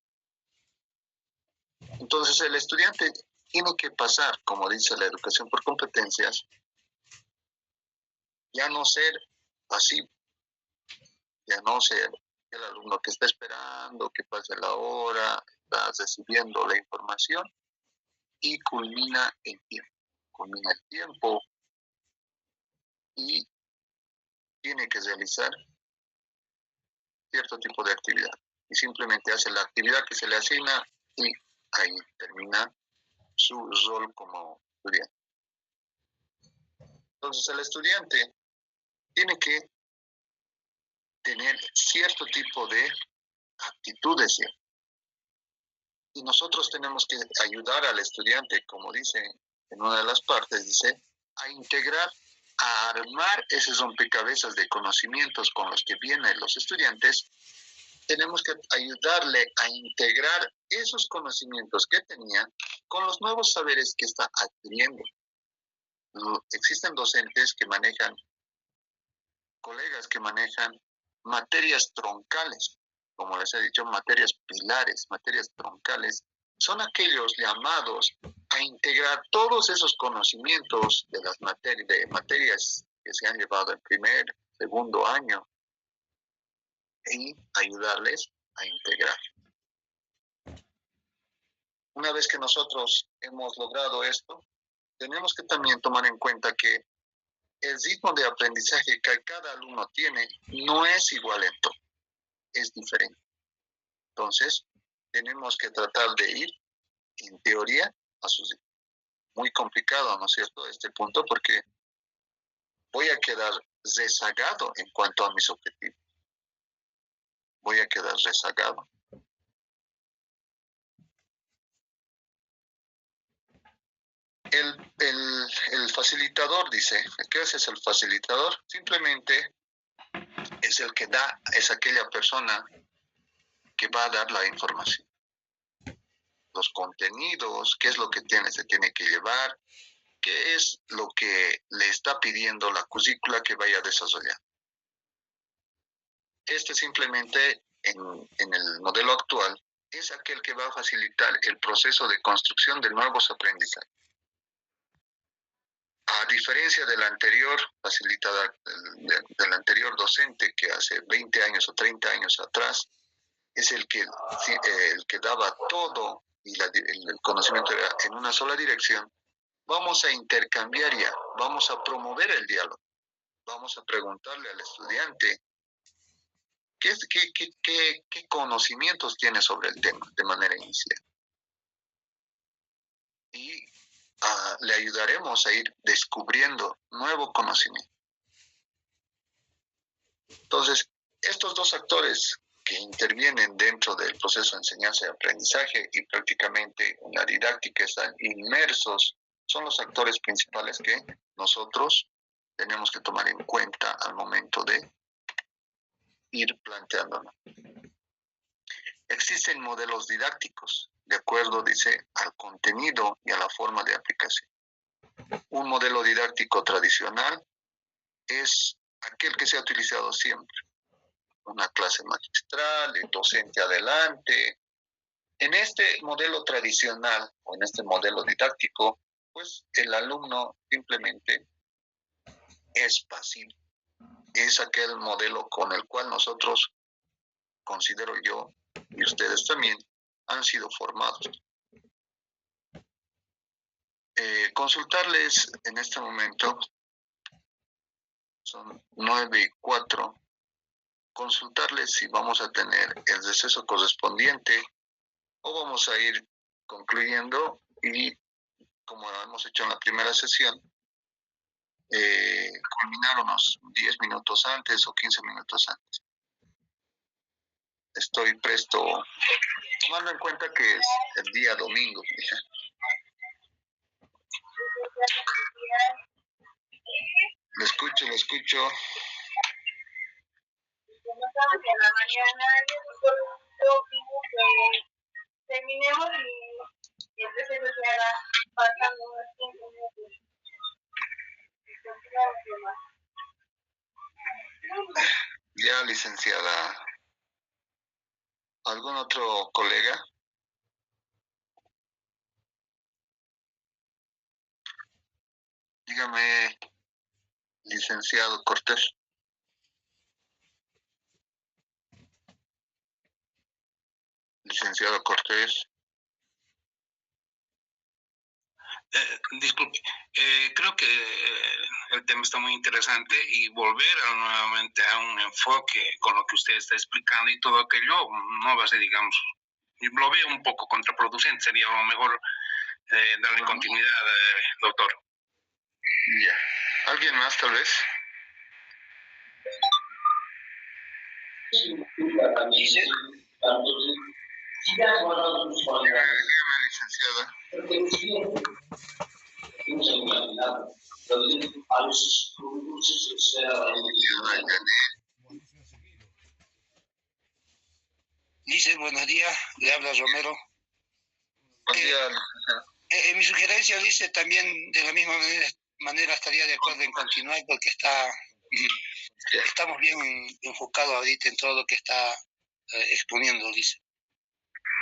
Entonces, el estudiante tiene que pasar, como dice la educación por competencias, ya no ser pasivo, ya no ser el alumno que está esperando que pase la hora, está recibiendo la información y culmina el tiempo y tiene que realizar cierto tipo de actividad y simplemente hace la actividad que se le asigna y ahí termina su rol como estudiante. Entonces el estudiante tiene que tener cierto tipo de actitudes y nosotros tenemos que ayudar al estudiante, como dice en una de las partes, dice, a integrar a armar ese rompecabezas de conocimientos con los que vienen los estudiantes, tenemos que ayudarle a integrar esos conocimientos que tenía con los nuevos saberes que está adquiriendo. Existen docentes que manejan, colegas que manejan materias troncales, como les he dicho, materias pilares, materias troncales, son aquellos llamados a integrar todos esos conocimientos de las materias que se han llevado en primer, segundo año y ayudarles a integrar. Una vez que nosotros hemos logrado esto, tenemos que también tomar en cuenta que el ritmo de aprendizaje que cada alumno tiene no es igual en todo, es diferente. Entonces, tenemos que tratar de ir, en teoría, a su ritmo. Muy complicado, ¿no es cierto?, este punto, porque voy a quedar rezagado en cuanto a mis objetivos. Voy a quedar rezagado. El facilitador dice, ¿qué es el facilitador? Simplemente es el que da, es aquella persona que va a dar la información. Los contenidos, qué es lo que se tiene que llevar, qué es lo que le está pidiendo la currícula que vaya a desarrollar. Este simplemente en el modelo actual es aquel que va a facilitar el proceso de construcción de nuevos aprendizajes. A diferencia del anterior facilitador, del anterior docente que hace 20 años o 30 años atrás, es el que daba todo y el conocimiento era en una sola dirección, vamos a intercambiar ya, vamos a promover el diálogo, vamos a preguntarle al estudiante qué conocimientos tiene sobre el tema de manera inicial. Y le ayudaremos a ir descubriendo nuevo conocimiento. Entonces, estos dos actores que intervienen dentro del proceso de enseñanza y aprendizaje y prácticamente en la didáctica están inmersos, son los actores principales que nosotros tenemos que tomar en cuenta al momento de ir planteándonos. Existen modelos didácticos, de acuerdo, dice, al contenido y a la forma de aplicación. Un modelo didáctico tradicional es aquel que se ha utilizado siempre. Una clase magistral, el docente adelante. En este modelo tradicional o en este modelo didáctico, pues el alumno simplemente es pasivo. Es aquel modelo con el cual nosotros, considero yo, y ustedes también, han sido formados. Consultarles en este momento, son 9:04, consultarles si vamos a tener el receso correspondiente o vamos a ir concluyendo y, como hemos hecho en la primera sesión, culminar unos 10 minutos antes o 15 minutos antes. Estoy presto, tomando en cuenta que es el día domingo. Lo escucho. En la mañana yo digo que terminemos y entonces se haga pasando unos 5 minutos. Ya, licenciada. ¿Algún otro colega? Dígame, licenciado Cortés. Licenciado Cortés. Disculpe, creo que el tema está muy interesante y volver nuevamente a un enfoque con lo que usted está explicando y todo aquello no va a ser, digamos, lo veo un poco contraproducente. Sería lo mejor darle continuidad, doctor. Ya. ¿Alguien más, tal vez? Dígame, licenciada. Dice, buenos días, le habla Romero. Buen día. En mi sugerencia, dice, también de la misma manera estaría de acuerdo en continuar porque estamos bien enfocados ahorita en todo lo que está exponiendo, dice.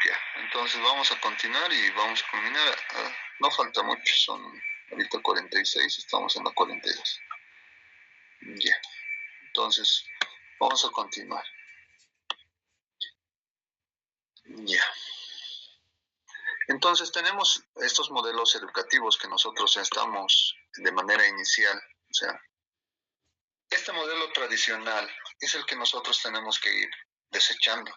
Ya, entonces vamos a continuar y vamos a culminar. No falta mucho, son ahorita 46, estamos en la 42. Ya, entonces vamos a continuar. Ya. Entonces tenemos estos modelos educativos que nosotros estamos de manera inicial, o sea, este modelo tradicional es el que nosotros tenemos que ir desechando.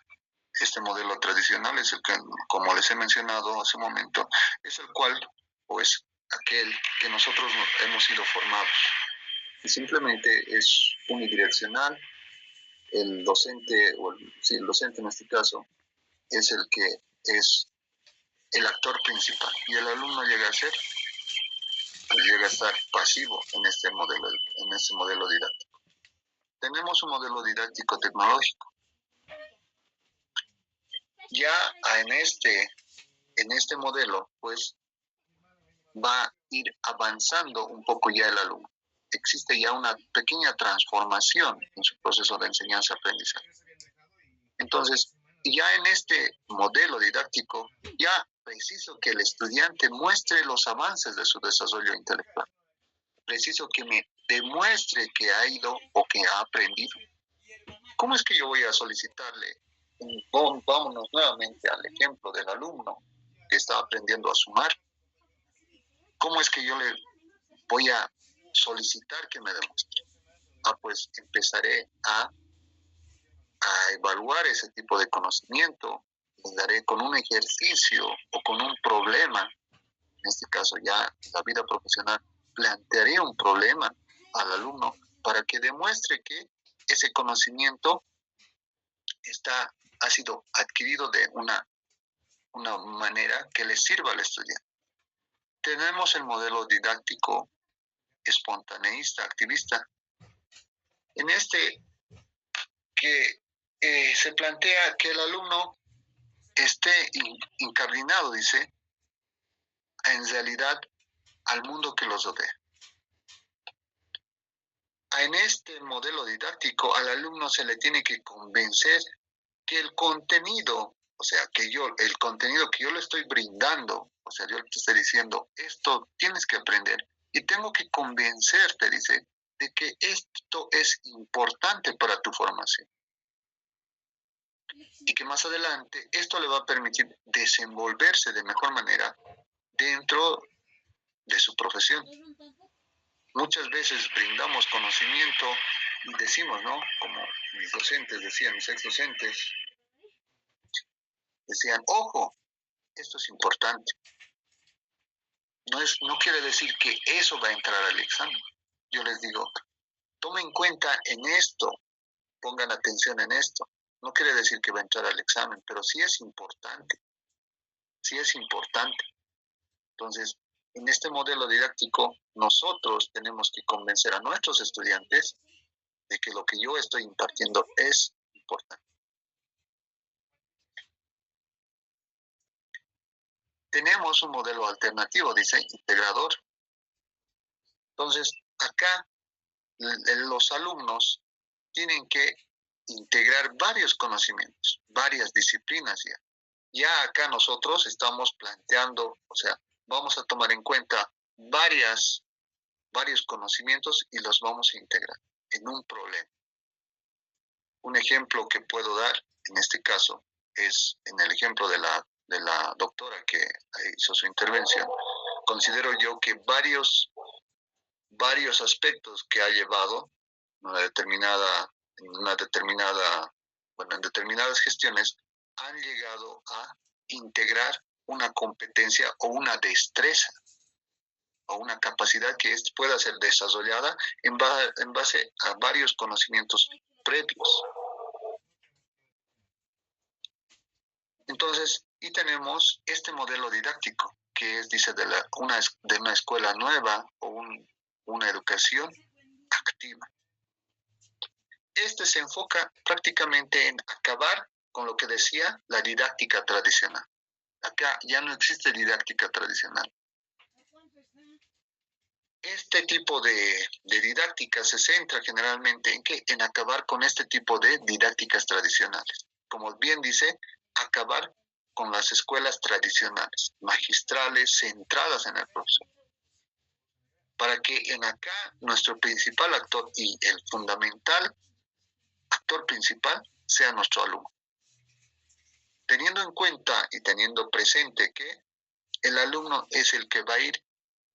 Este modelo tradicional es el que, como les he mencionado hace un momento, es el cual, o es aquel que nosotros hemos sido formados. Y simplemente es unidireccional. El docente, el docente en este caso, es el que es el actor principal. Y el alumno llega a estar pasivo en este modelo didáctico. Tenemos un modelo didáctico tecnológico. Ya en este modelo, pues, va a ir avanzando un poco ya el alumno. Existe ya una pequeña transformación en su proceso de enseñanza-aprendizaje. Entonces, ya en este modelo didáctico, ya preciso que el estudiante muestre los avances de su desarrollo intelectual. Preciso que me demuestre que ha ido o que ha aprendido. ¿Cómo es que yo voy a solicitarle? Vámonos nuevamente al ejemplo del alumno que está aprendiendo a sumar. ¿Cómo es que yo le voy a solicitar que me demuestre? Pues empezaré a evaluar ese tipo de conocimiento. Le daré con un ejercicio o con un problema. En este caso ya en la vida profesional plantearé un problema al alumno para que demuestre que ese conocimiento ha sido adquirido de una manera que le sirva al estudiante. Tenemos el modelo didáctico espontaneísta, activista. En este que se plantea que el alumno esté incardinado, dice, en realidad al mundo que los rodea. En este modelo didáctico al alumno se le tiene que convencer que el contenido, o sea, el contenido que yo le estoy brindando, o sea, yo te estoy diciendo, esto tienes que aprender y tengo que convencerte, dice, de que esto es importante para tu formación. Y que más adelante esto le va a permitir desenvolverse de mejor manera dentro de su profesión. Muchas veces brindamos conocimiento y decimos, ¿no? Como mis docentes decían, mis ex-docentes, decían, ojo, esto es importante. No quiere decir que eso va a entrar al examen. Yo les digo, tomen en cuenta en esto, pongan atención en esto. No quiere decir que va a entrar al examen, pero sí es importante. Sí es importante. Entonces, en este modelo didáctico, nosotros tenemos que convencer a nuestros estudiantes de que lo que yo estoy impartiendo es importante. Tenemos un modelo alternativo, dice, integrador. Entonces, acá los alumnos tienen que integrar varios conocimientos, varias disciplinas ya. Ya acá nosotros estamos planteando, o sea, vamos a tomar en cuenta varios conocimientos y los vamos a integrar en un problema. Un ejemplo que puedo dar en este caso es en el ejemplo de la doctora que hizo su intervención. Considero yo que varios aspectos que ha llevado en determinadas gestiones han llegado a integrar una competencia o una destreza o una capacidad que pueda ser desarrollada en base a varios conocimientos previos. Entonces, y tenemos este modelo didáctico que es, dice, de una escuela nueva o una educación activa. Este se enfoca prácticamente en acabar con lo que decía la didáctica tradicional. Acá ya no existe didáctica tradicional. Este tipo de didáctica se centra generalmente en ¿qué? En acabar con este tipo de didácticas tradicionales. Como bien dice, acabar con las escuelas tradicionales, magistrales, centradas en el profesor. Para que en acá nuestro principal actor y el fundamental actor principal sea nuestro alumno. Teniendo en cuenta y teniendo presente que el alumno es el que va a ir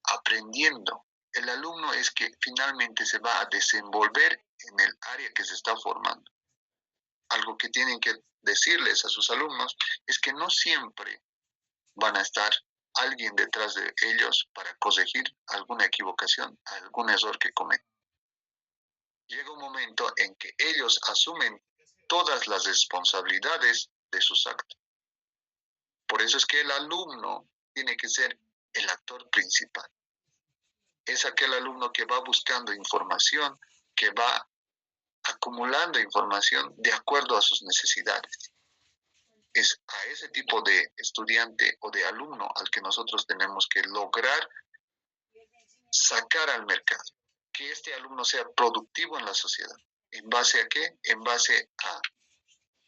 aprendiendo. El alumno es que finalmente se va a desenvolver en el área que se está formando. Algo que tienen que decirles a sus alumnos es que no siempre van a estar alguien detrás de ellos para corregir alguna equivocación, algún error que cometen. Llega un momento en que ellos asumen todas las responsabilidades de sus actos. Por eso es que el alumno tiene que ser el actor principal. Es aquel alumno que va buscando información, que va acumulando información de acuerdo a sus necesidades. Es a ese tipo de estudiante o de alumno al que nosotros tenemos que lograr sacar al mercado, que este alumno sea productivo en la sociedad. ¿En base a qué? En base a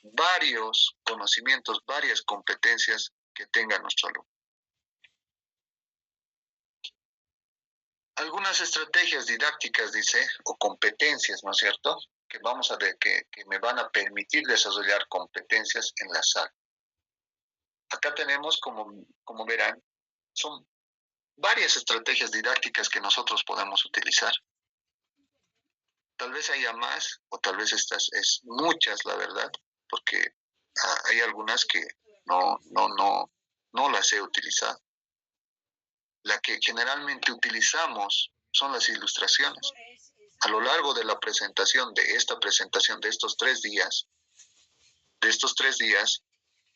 varios conocimientos, varias competencias que tenga nuestro alumno. Algunas estrategias didácticas, dice, o competencias, ¿no es cierto?, que que me van a permitir desarrollar competencias en la sala. Acá tenemos, como verán, son varias estrategias didácticas que nosotros podemos utilizar. Tal vez haya más, o tal vez estas es muchas, la verdad, porque hay algunas que no las he utilizado. La que generalmente utilizamos son las ilustraciones. A lo largo de la presentación, de estos 3 días,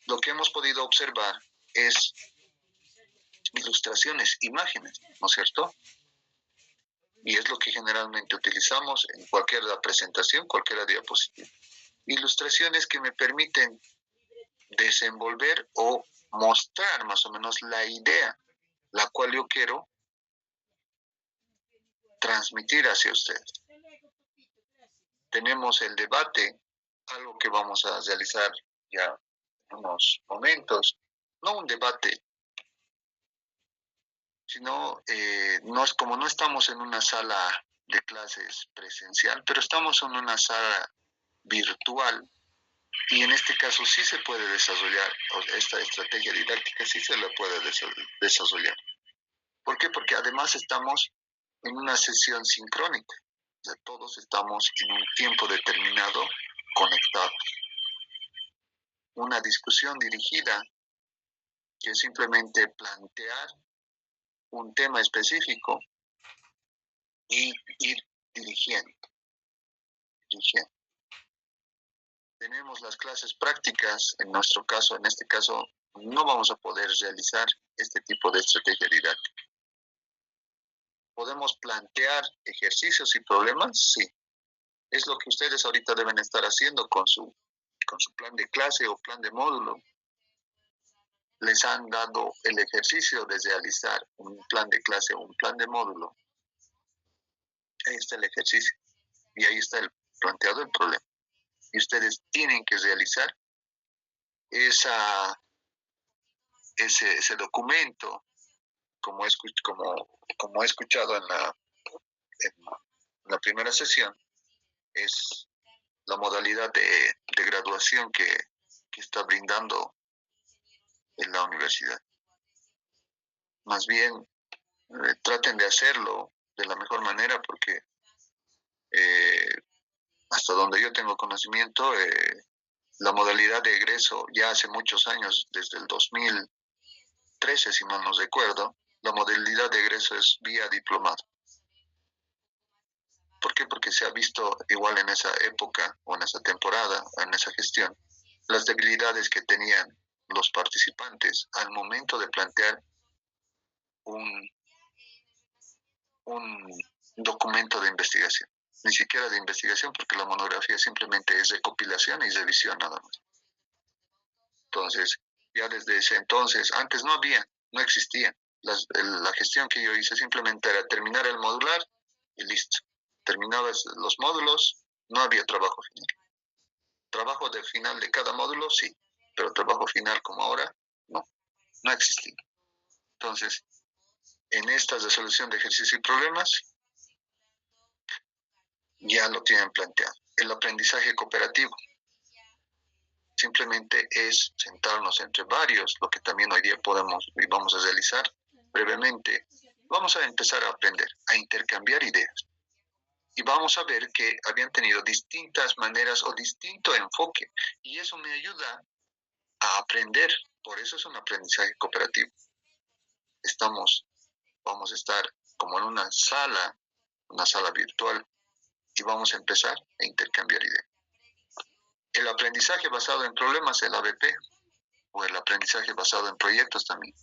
lo que hemos podido observar es ilustraciones, imágenes, ¿no es cierto? Y es lo que generalmente utilizamos en cualquier presentación, cualquier diapositiva. Ilustraciones que me permiten desenvolver o mostrar más o menos la idea, la cual yo quiero transmitir hacia ustedes. Tenemos el debate, algo que vamos a realizar ya en unos momentos. No un debate, sino no estamos en una sala de clases presencial, pero estamos en una sala virtual, y en este caso sí se puede desarrollar, esta estrategia didáctica sí se la puede desarrollar. ¿Por qué? Porque además estamos en una sesión sincrónica, o sea, todos estamos en un tiempo determinado conectados. Una discusión dirigida que es simplemente plantear un tema específico y ir dirigiendo. Tenemos las clases prácticas, en este caso, no vamos a poder realizar este tipo de estrategia didáctica. ¿Podemos plantear ejercicios y problemas? Sí. Es lo que ustedes ahorita deben estar haciendo con su plan de clase o plan de módulo. Les han dado el ejercicio de realizar un plan de clase o un plan de módulo. Ahí está el ejercicio y ahí está el planteado el problema. Y ustedes tienen que realizar ese documento, como he escuchado en la primera sesión, es la modalidad de graduación que está brindando en la universidad. Más bien, traten de hacerlo de la mejor manera, porque hasta donde yo tengo conocimiento, la modalidad de egreso ya hace muchos años, desde el 2013, si mal no recuerdo, la modalidad de egreso es vía diplomado. ¿Por qué? Porque se ha visto igual en esa época o en esa temporada, en esa gestión, las debilidades que tenían los participantes al momento de plantear un documento de investigación, ni siquiera de investigación, porque la monografía simplemente es recopilación y revisión nada más. Entonces, ya desde ese entonces, antes no existía. La gestión que yo hice simplemente era terminar el modular y listo. Terminabas los módulos, no había trabajo final. Trabajo de final de cada módulo, sí, pero trabajo final como ahora, no existía. Entonces, en esta resolución de ejercicios y problemas, ya lo tienen planteado. El aprendizaje cooperativo simplemente es sentarnos entre varios, lo que también hoy día podemos y vamos a realizar brevemente. Vamos a empezar a aprender, a intercambiar ideas. Y vamos a ver que habían tenido distintas maneras o distinto enfoque. Y eso me ayuda a aprender. Por eso es un aprendizaje cooperativo. Vamos a estar como en una sala virtual, y vamos a empezar a intercambiar ideas. El aprendizaje basado en problemas, el ABP, o el aprendizaje basado en proyectos también.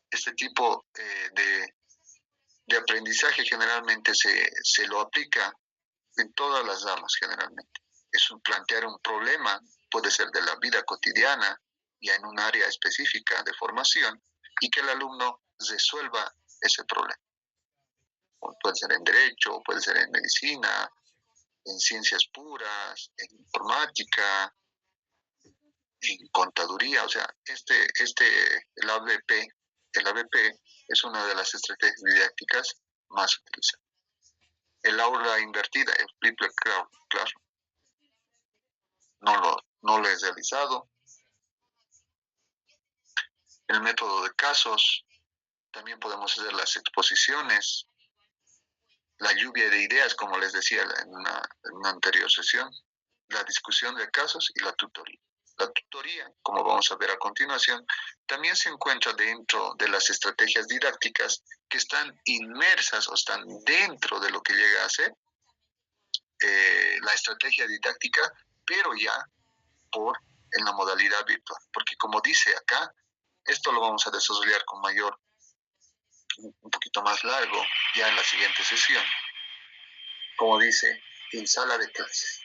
Este tipo de aprendizaje generalmente se lo aplica en todas las ramas generalmente. Es plantear un problema, puede ser de la vida cotidiana, ya en un área específica de formación, y que el alumno resuelva ese problema. Puede ser en derecho, puede ser en medicina, en ciencias puras, en informática, en contaduría. O sea, el ABP es una de las estrategias didácticas más utilizadas. El aula invertida, el flipped classroom, no lo he realizado. El método de casos, también podemos hacer las exposiciones, la lluvia de ideas, como les decía en una anterior sesión, la discusión de casos y la tutoría. La tutoría, como vamos a ver a continuación, también se encuentra dentro de las estrategias didácticas que están inmersas o están dentro de lo que llega a ser la estrategia didáctica, pero ya en la modalidad virtual. Porque como dice acá, esto lo vamos a desarrollar con un poquito más largo, ya en la siguiente sesión. Como dice, en sala de clases.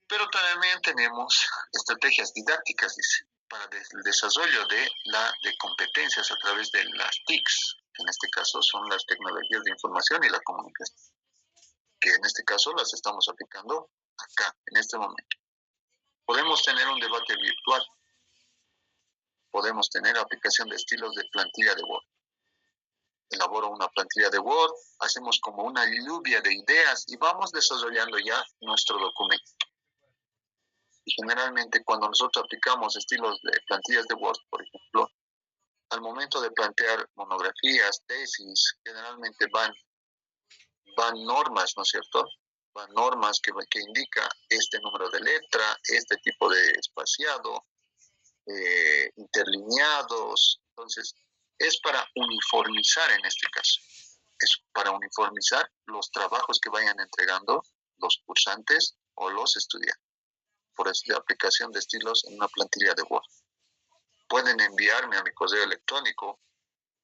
Pero también tenemos estrategias didácticas, dice, para el desarrollo de competencias a través de las TICs, que en este caso son las tecnologías de información y la comunicación, que en este caso las estamos aplicando acá, en este momento. Podemos tener un debate virtual, podemos tener aplicación de estilos de plantilla de Word. Elaboro una plantilla de Word, hacemos como una lluvia de ideas y vamos desarrollando ya nuestro documento. Y generalmente cuando nosotros aplicamos estilos de plantillas de Word, por ejemplo, al momento de plantear monografías, tesis, generalmente van normas, ¿no es cierto? Van normas que indica este número de letra, este tipo de espaciado, interlineados. Entonces, es para uniformizar en este caso. Es para uniformizar los trabajos que vayan entregando los cursantes o los estudiantes. Por eso la aplicación de estilos en una plantilla de Word. Pueden enviarme a mi correo electrónico,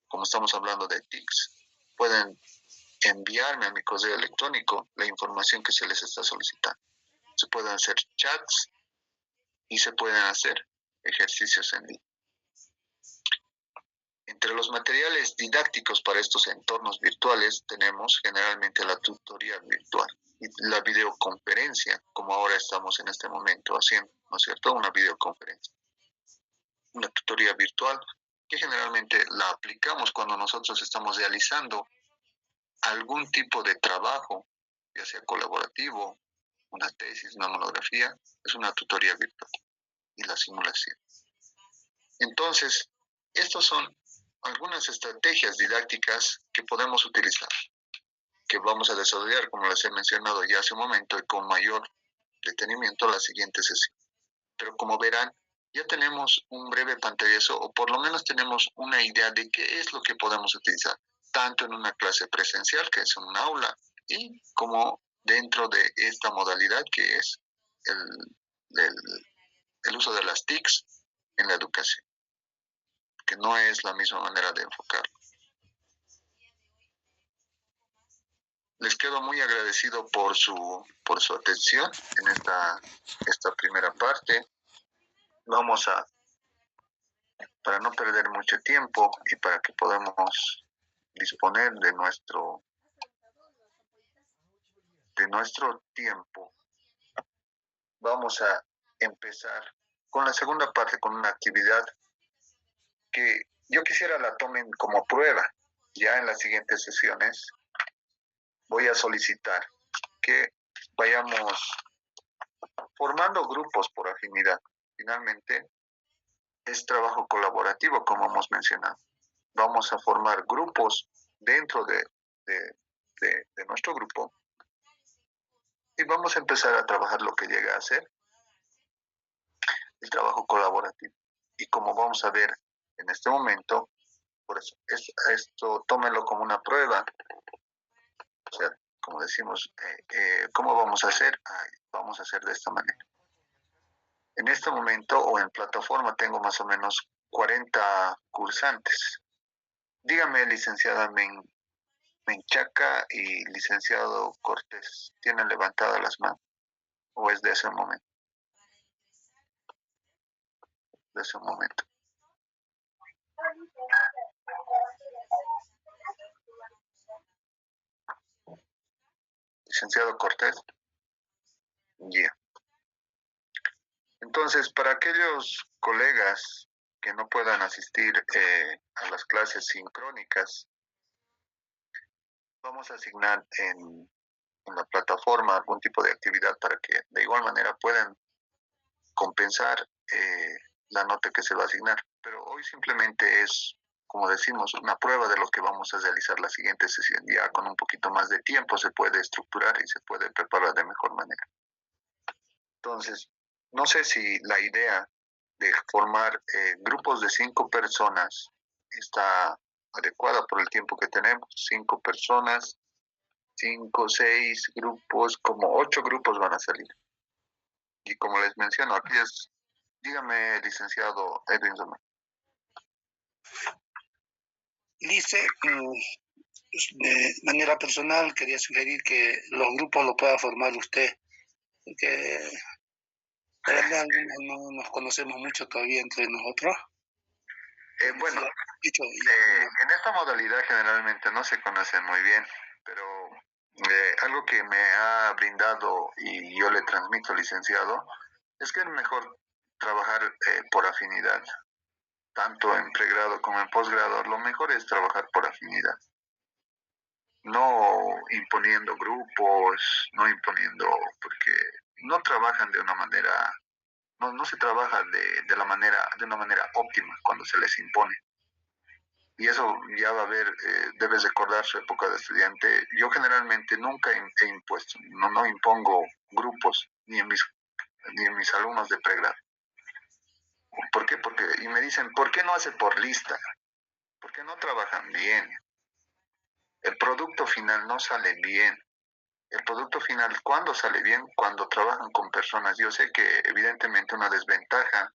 como estamos hablando de TICs, pueden enviarme a mi correo electrónico la información que se les está solicitando. Se pueden hacer chats y se pueden hacer ejercicios en línea. Entre los materiales didácticos para estos entornos virtuales tenemos generalmente la tutoría virtual y la videoconferencia, como ahora estamos en este momento haciendo, ¿no es cierto? Una videoconferencia. Una tutoría virtual que generalmente la aplicamos cuando nosotros estamos realizando algún tipo de trabajo, ya sea colaborativo, una tesis, una monografía, es una tutoría virtual y la simulación. Entonces, estos son algunas estrategias didácticas que podemos utilizar, que vamos a desarrollar, como les he mencionado ya hace un momento, y con mayor detenimiento la siguiente sesión. Pero como verán, ya tenemos un breve pantallazo, o por lo menos tenemos una idea de qué es lo que podemos utilizar, tanto en una clase presencial, que es un aula, y como dentro de esta modalidad que es el uso de las TICs en la educación, que no es la misma manera de enfocarlo. Les quedo muy agradecido por su atención en esta primera parte. Vamos a, para no perder mucho tiempo y para que podamos disponer de nuestro tiempo, vamos a empezar con la segunda parte, con una actividad que yo quisiera la tomen como prueba. Ya en las siguientes sesiones voy a solicitar que vayamos formando grupos por afinidad. Finalmente, es trabajo colaborativo, como hemos mencionado. Vamos a formar grupos dentro de nuestro grupo y vamos a empezar a trabajar lo que llega a ser el trabajo colaborativo. Y como vamos a ver en este momento, por eso, esto tómenlo como una prueba. O sea, como decimos, ¿cómo vamos a hacer? Vamos a hacer de esta manera. En este momento o en plataforma tengo más o menos 40 cursantes. Dígame, licenciada Menchaca y licenciado Cortés, ¿tienen levantadas las manos? ¿O es de ese momento? De ese momento. Licenciado Cortés. Yeah. Entonces, para aquellos colegas que no puedan asistir a las clases sincrónicas, vamos a asignar en la plataforma algún tipo de actividad para que de igual manera puedan compensar la nota que se va a asignar. Pero hoy simplemente es, como decimos, una prueba de lo que vamos a realizar la siguiente sesión. Ya con un poquito más de tiempo se puede estructurar y se puede preparar de mejor manera. Entonces, no sé si la idea de formar grupos de 5 personas está adecuada por el tiempo que tenemos. 5 personas, 5, 6 grupos, como 8 grupos van a salir. Y como les menciono, aquí es, dígame, licenciado Edwin Sommer. Dice, de manera personal, quería sugerir que los grupos los pueda formar usted, porque la verdad no nos conocemos mucho todavía entre nosotros. Bueno, en esta modalidad generalmente no se conocen muy bien, pero algo que me ha brindado y yo le transmito, licenciado, es que es mejor trabajar por afinidad, tanto en pregrado como en posgrado. Lo mejor es trabajar por afinidad, no imponiendo grupos, no imponiendo, porque no trabajan de una manera, no se trabaja de una manera óptima cuando se les impone. Y eso ya va a ver, debes recordar su época de estudiante. Yo generalmente nunca he impuesto, no impongo grupos ni en mis alumnos de pregrado. ¿Por qué? Y me dicen, ¿por qué no hace por lista? ¿Por qué no trabajan bien? El producto final no sale bien. El producto final, ¿cuándo sale bien? Cuando trabajan con personas. Yo sé que evidentemente una desventaja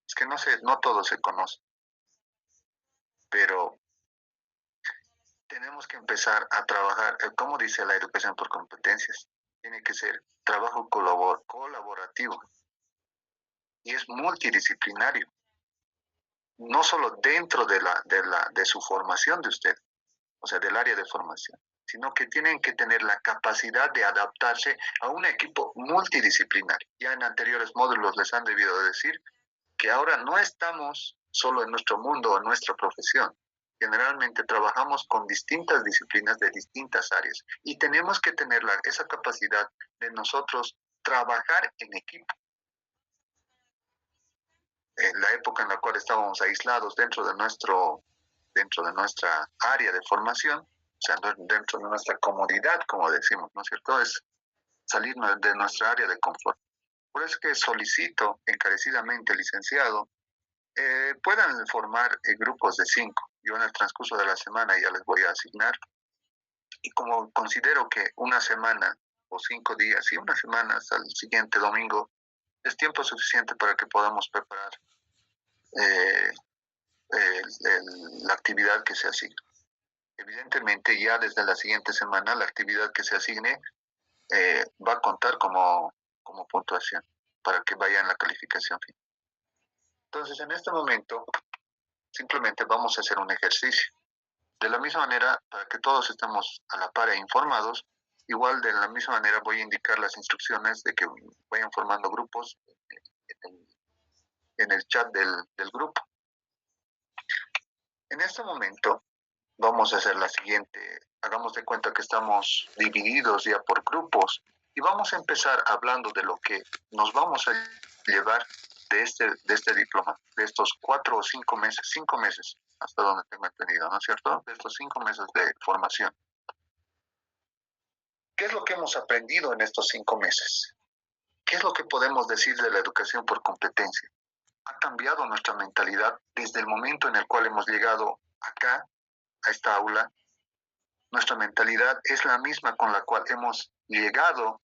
es que no todo se conoce, pero tenemos que empezar a trabajar, como dice la educación por competencias, tiene que ser trabajo colaborativo y es multidisciplinario, no solo dentro de su formación de usted, o sea, del área de formación, sino que tienen que tener la capacidad de adaptarse a un equipo multidisciplinario. Ya en anteriores módulos les han debido decir que ahora no estamos solo en nuestro mundo o en nuestra profesión. Generalmente trabajamos con distintas disciplinas de distintas áreas y tenemos que tener esa capacidad de nosotros trabajar en equipo. En la época en la cual estábamos aislados dentro de nuestra área de formación, o sea, dentro de nuestra comodidad, como decimos, ¿no es cierto? Es salir de nuestra área de confort. Por eso que solicito encarecidamente, licenciado, puedan formar grupos de 5. Yo en el transcurso de la semana ya les voy a asignar. Y como considero que una semana o 5 días y una semana hasta el siguiente domingo es tiempo suficiente para que podamos preparar la actividad que se asigna. Evidentemente ya desde la siguiente semana la actividad que se asigne va a contar como puntuación para que vaya en la calificación final. Entonces, en este momento, simplemente vamos a hacer un ejercicio. De la misma manera, para que todos estemos a la par e informados, igual de la misma manera voy a indicar las instrucciones de que vayan formando grupos en el chat del grupo. En este momento vamos a hacer la siguiente, hagamos de cuenta que estamos divididos ya por grupos y vamos a empezar hablando de lo que nos vamos a llevar de este diploma, de estos 4 o 5 meses, hasta donde tengo entendido, ¿no es cierto? De estos 5 meses de formación. ¿Qué es lo que hemos aprendido en estos 5 meses? ¿Qué es lo que podemos decir de la educación por competencia? Ha cambiado nuestra mentalidad desde el momento en el cual hemos llegado acá, a esta aula. Nuestra mentalidad es la misma con la cual hemos llegado.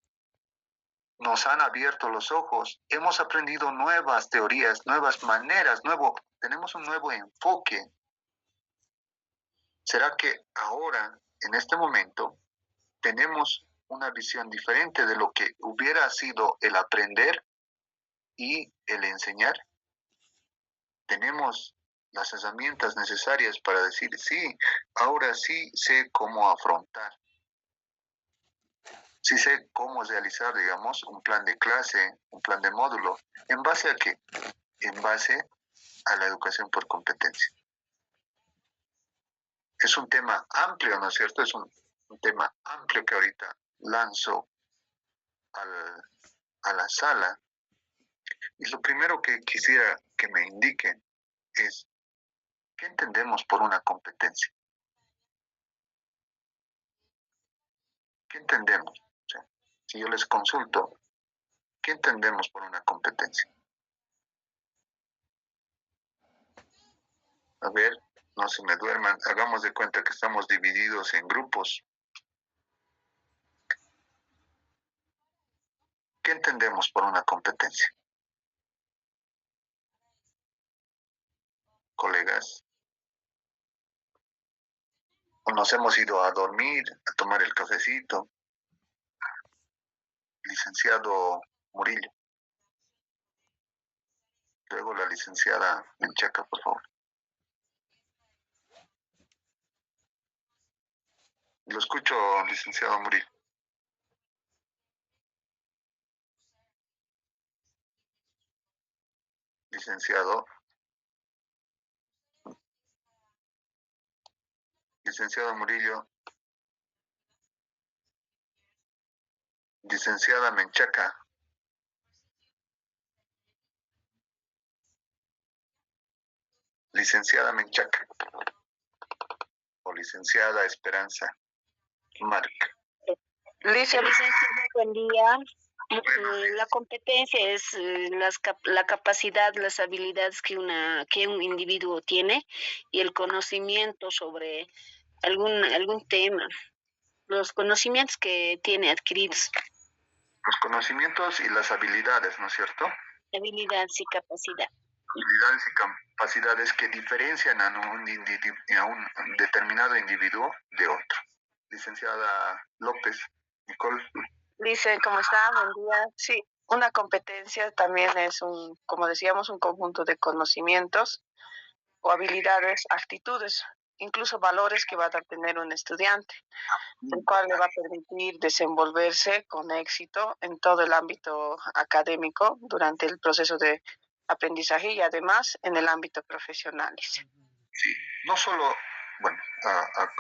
Nos han abierto los ojos, hemos aprendido nuevas teorías, nuevas maneras, tenemos un nuevo enfoque. ¿Será que ahora, en este momento, tenemos una visión diferente de lo que hubiera sido el aprender y el enseñar? Tenemos las herramientas necesarias para decir, sí, ahora sí sé cómo afrontar. Sí sé cómo realizar, digamos, un plan de clase, un plan de módulo. ¿En base a qué? En base a la educación por competencia. Es un tema amplio, ¿no es cierto? Es un tema amplio que ahorita lanzo a la sala. Y lo primero que quisiera que me indiquen es, ¿qué entendemos por una competencia? ¿Qué entendemos? O sea, si yo les consulto, ¿qué entendemos por una competencia? A ver, no se me duerman, hagamos de cuenta que estamos divididos en grupos. ¿Qué entendemos por una competencia? Colegas, o nos hemos ido a dormir, a tomar el cafecito. Licenciado Murillo. Luego la licenciada Menchaca, por favor. Lo escucho, licenciado Murillo. Licenciado. Licenciado Murillo. Licenciada Menchaca. Licenciada Menchaca. O licenciada Esperanza Marc. Licenciada, buen día. La competencia es la capacidad, las habilidades que un individuo tiene y el conocimiento sobre algún tema, los conocimientos que tiene adquiridos. Los conocimientos y las habilidades, ¿no es cierto? Habilidades y capacidad. Habilidades y capacidades que diferencian a un determinado individuo de otro. Licenciada López, Nicole. Dice, ¿cómo está? Buen día. Sí, una competencia también es como decíamos, un conjunto de conocimientos o habilidades, actitudes, incluso valores que va a tener un estudiante, el cual le va a permitir desenvolverse con éxito en todo el ámbito académico durante el proceso de aprendizaje y además en el ámbito profesional. Sí, no solo, bueno,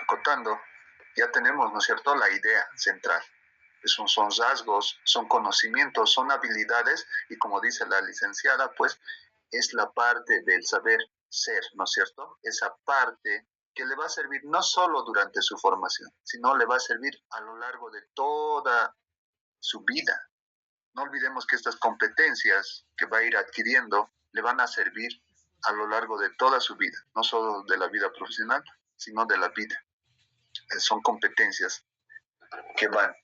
acotando, ya tenemos, ¿no es cierto?, la idea central. Son rasgos, son conocimientos, son habilidades y como dice la licenciada, pues es la parte del saber ser, ¿no es cierto? Esa parte que le va a servir no solo durante su formación, sino le va a servir a lo largo de toda su vida. No olvidemos que estas competencias que va a ir adquiriendo le van a servir a lo largo de toda su vida, no solo de la vida profesional, sino de la vida. Son competencias que van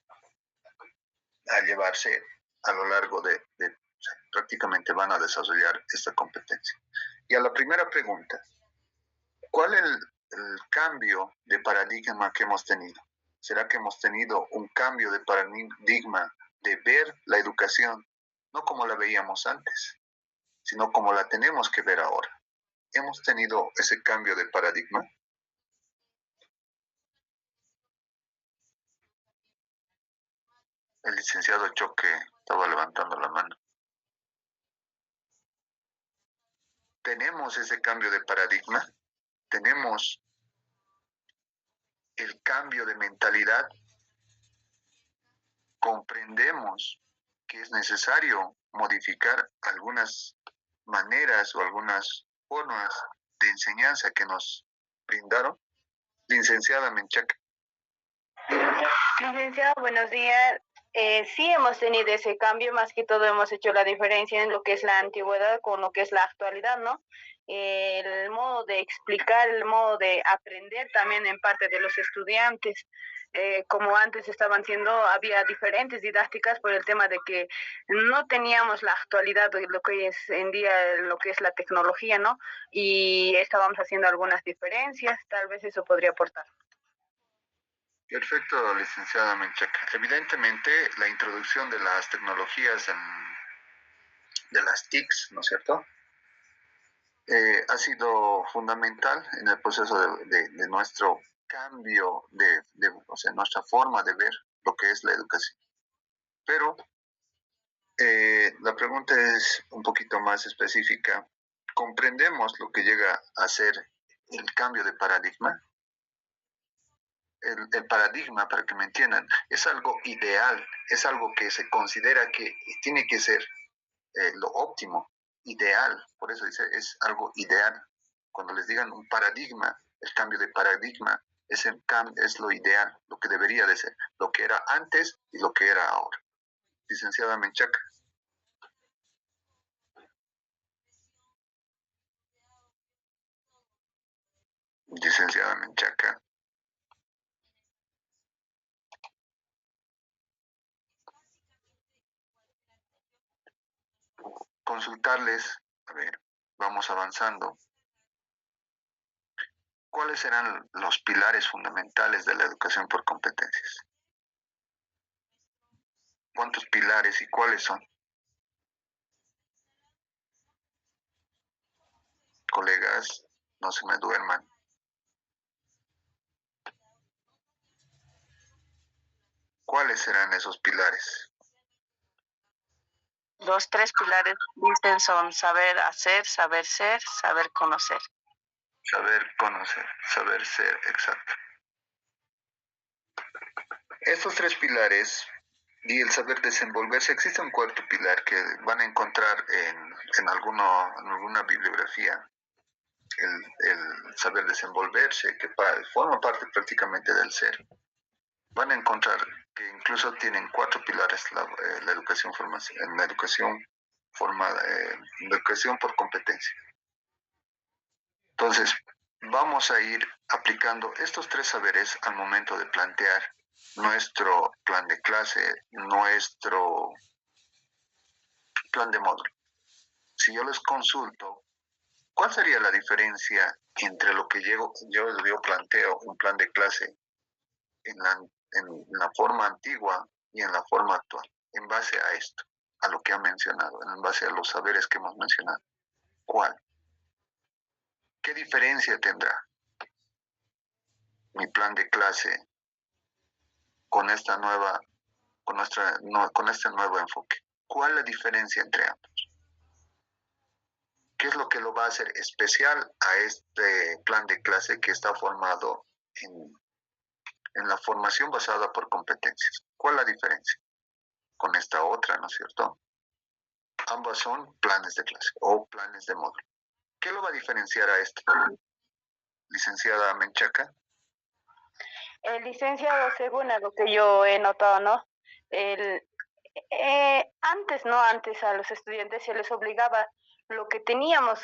a llevarse a lo largo o sea, prácticamente van a desarrollar esta competencia. Y a la primera pregunta, el cambio de paradigma que hemos tenido? ¿Será que hemos tenido un cambio de paradigma de ver la educación no como la veíamos antes, sino como la tenemos que ver ahora? ¿Hemos tenido ese cambio de paradigma? El licenciado Choque estaba levantando la mano. ¿Tenemos ese cambio de paradigma? ¿Tenemos el cambio de mentalidad? ¿Comprendemos que es necesario modificar algunas maneras o algunas formas de enseñanza que nos brindaron? Licenciada Menchaca. Licenciado, buenos días. Sí hemos tenido ese cambio, más que todo hemos hecho la diferencia en lo que es la antigüedad con lo que es la actualidad, ¿no? El modo de explicar, el modo de aprender también en parte de los estudiantes. Como antes estaban siendo, había diferentes didácticas por el tema de que no teníamos la actualidad de lo que es en día, lo que es la tecnología, ¿no? Y estábamos haciendo algunas diferencias, tal vez eso podría aportar. Perfecto, licenciada Menchaca. Evidentemente, la introducción de las tecnologías, de las TICs, ¿no es cierto?, ha sido fundamental en el proceso de nuestro cambio, o sea, nuestra forma de ver lo que es la educación. Pero la pregunta es un poquito más específica. ¿Comprendemos lo que llega a ser el cambio de paradigma? El paradigma, para que me entiendan, es algo ideal, es algo que se considera que tiene que ser lo óptimo, ideal, por eso dice, es algo ideal. Cuando les digan un paradigma, el cambio de paradigma es lo ideal, lo que debería de ser, lo que era antes y lo que era ahora. Licenciada Menchaca. Licenciada Menchaca. Consultarles, a ver, vamos avanzando. ¿Cuáles serán los pilares fundamentales de la educación por competencias? ¿Cuántos pilares y cuáles son? Colegas, no se me duerman. ¿Cuáles serán esos pilares? Los 3 pilares dicen son saber hacer, saber ser, saber conocer. Saber conocer, saber ser, exacto. Estos 3 pilares y el saber desenvolverse, existe un cuarto pilar que van a encontrar en alguna bibliografía, el saber desenvolverse, que forma parte prácticamente del ser. Van a encontrar que incluso tienen 4 pilares la educación formación, la educación formada, la educación por competencia. Entonces, vamos a ir aplicando estos 3 saberes al momento de plantear nuestro plan de clase, nuestro plan de módulo. Si yo les consulto, ¿cuál sería la diferencia entre lo que yo planteo un plan de clase en la forma antigua y en la forma actual, en base a esto, a lo que han mencionado, en base a los saberes que hemos mencionado? ¿Cuál? ¿Qué diferencia tendrá mi plan de clase con este nuevo enfoque? ¿Cuál es la diferencia entre ambos? ¿Qué es lo que lo va a hacer especial a este plan de clase que está formado en la formación basada por competencias? ¿Cuál es la diferencia con esta otra, no es cierto? Ambas son planes de clase o planes de módulo. ¿Qué lo va a diferenciar a esto? Licenciada Menchaca. Licenciado, según lo que yo he notado, ¿no? Antes a los estudiantes se les obligaba lo que teníamos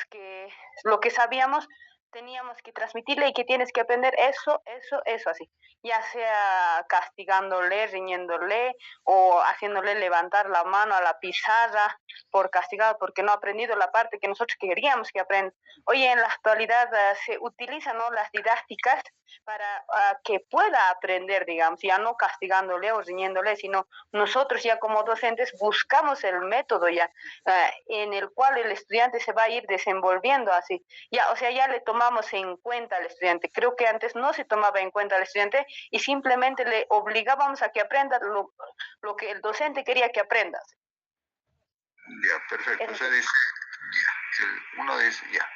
lo que sabíamos, teníamos que transmitirle y que tienes que aprender eso, así. Ya sea castigándole, riñéndole o haciéndole levantar la mano a la pizarra por castigado porque no ha aprendido la parte que nosotros queríamos que aprenda. Hoy en la actualidad se utilizan, ¿no?, las didácticas para que pueda aprender, digamos, ya no castigándole o riñéndole, sino nosotros ya como docentes buscamos el método ya en el cual el estudiante se va a ir desenvolviendo así. Ya, o sea, ya le tomamos en cuenta al estudiante. Creo que antes no se tomaba en cuenta al estudiante y simplemente le obligábamos a que aprenda lo que el docente quería que aprenda. Ya, perfecto. Usted dice, ya, uno dice, ya,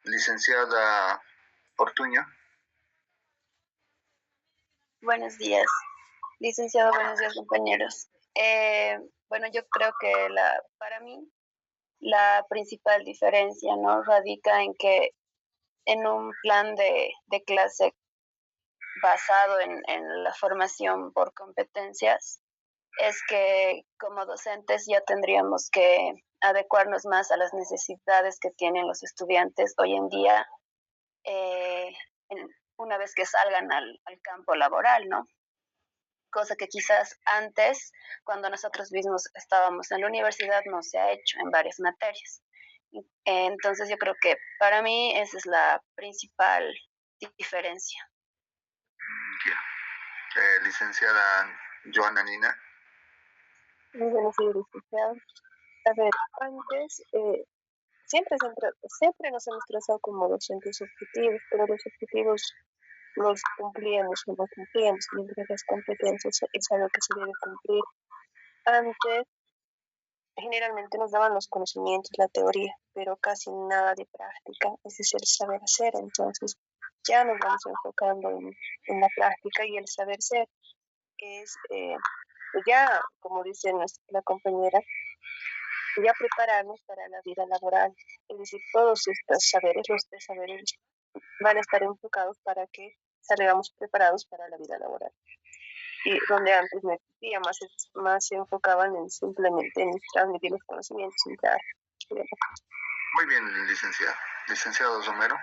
licenciada Ortuño. Buenos días, licenciado, buenos días, compañeros. Bueno, yo creo que para mí la principal diferencia, ¿no?, radica en que en un plan de clase basado en la formación por competencias, es que como docentes ya tendríamos que adecuarnos más a las necesidades que tienen los estudiantes hoy en día, una vez que salgan al campo laboral, ¿no? Cosa que quizás antes, cuando nosotros mismos estábamos en la universidad, no se ha hecho en varias materias. Entonces yo creo que para mí esa es la principal diferencia. Ya. Licenciada Joana Nina. Muy buenos días, licenciado. A ver, antes siempre nos hemos trazado como docentes objetivos, pero los objetivos los cumplíamos o no cumplíamos, mientras las competencias es algo que se debe cumplir. Antes generalmente nos daban los conocimientos, la teoría, pero casi nada de práctica, es decir, el saber hacer. Entonces ya nos vamos enfocando en la práctica y el saber ser, que es ya, como dice la compañera, ya prepararnos para la vida laboral. Es decir, todos estos saberes, los tres saberes, van a estar enfocados para que salgamos preparados para la vida laboral. Y donde antes no existía, más se enfocaban en simplemente en transmitir los conocimientos. Muy bien, licenciada. Licenciado Romero.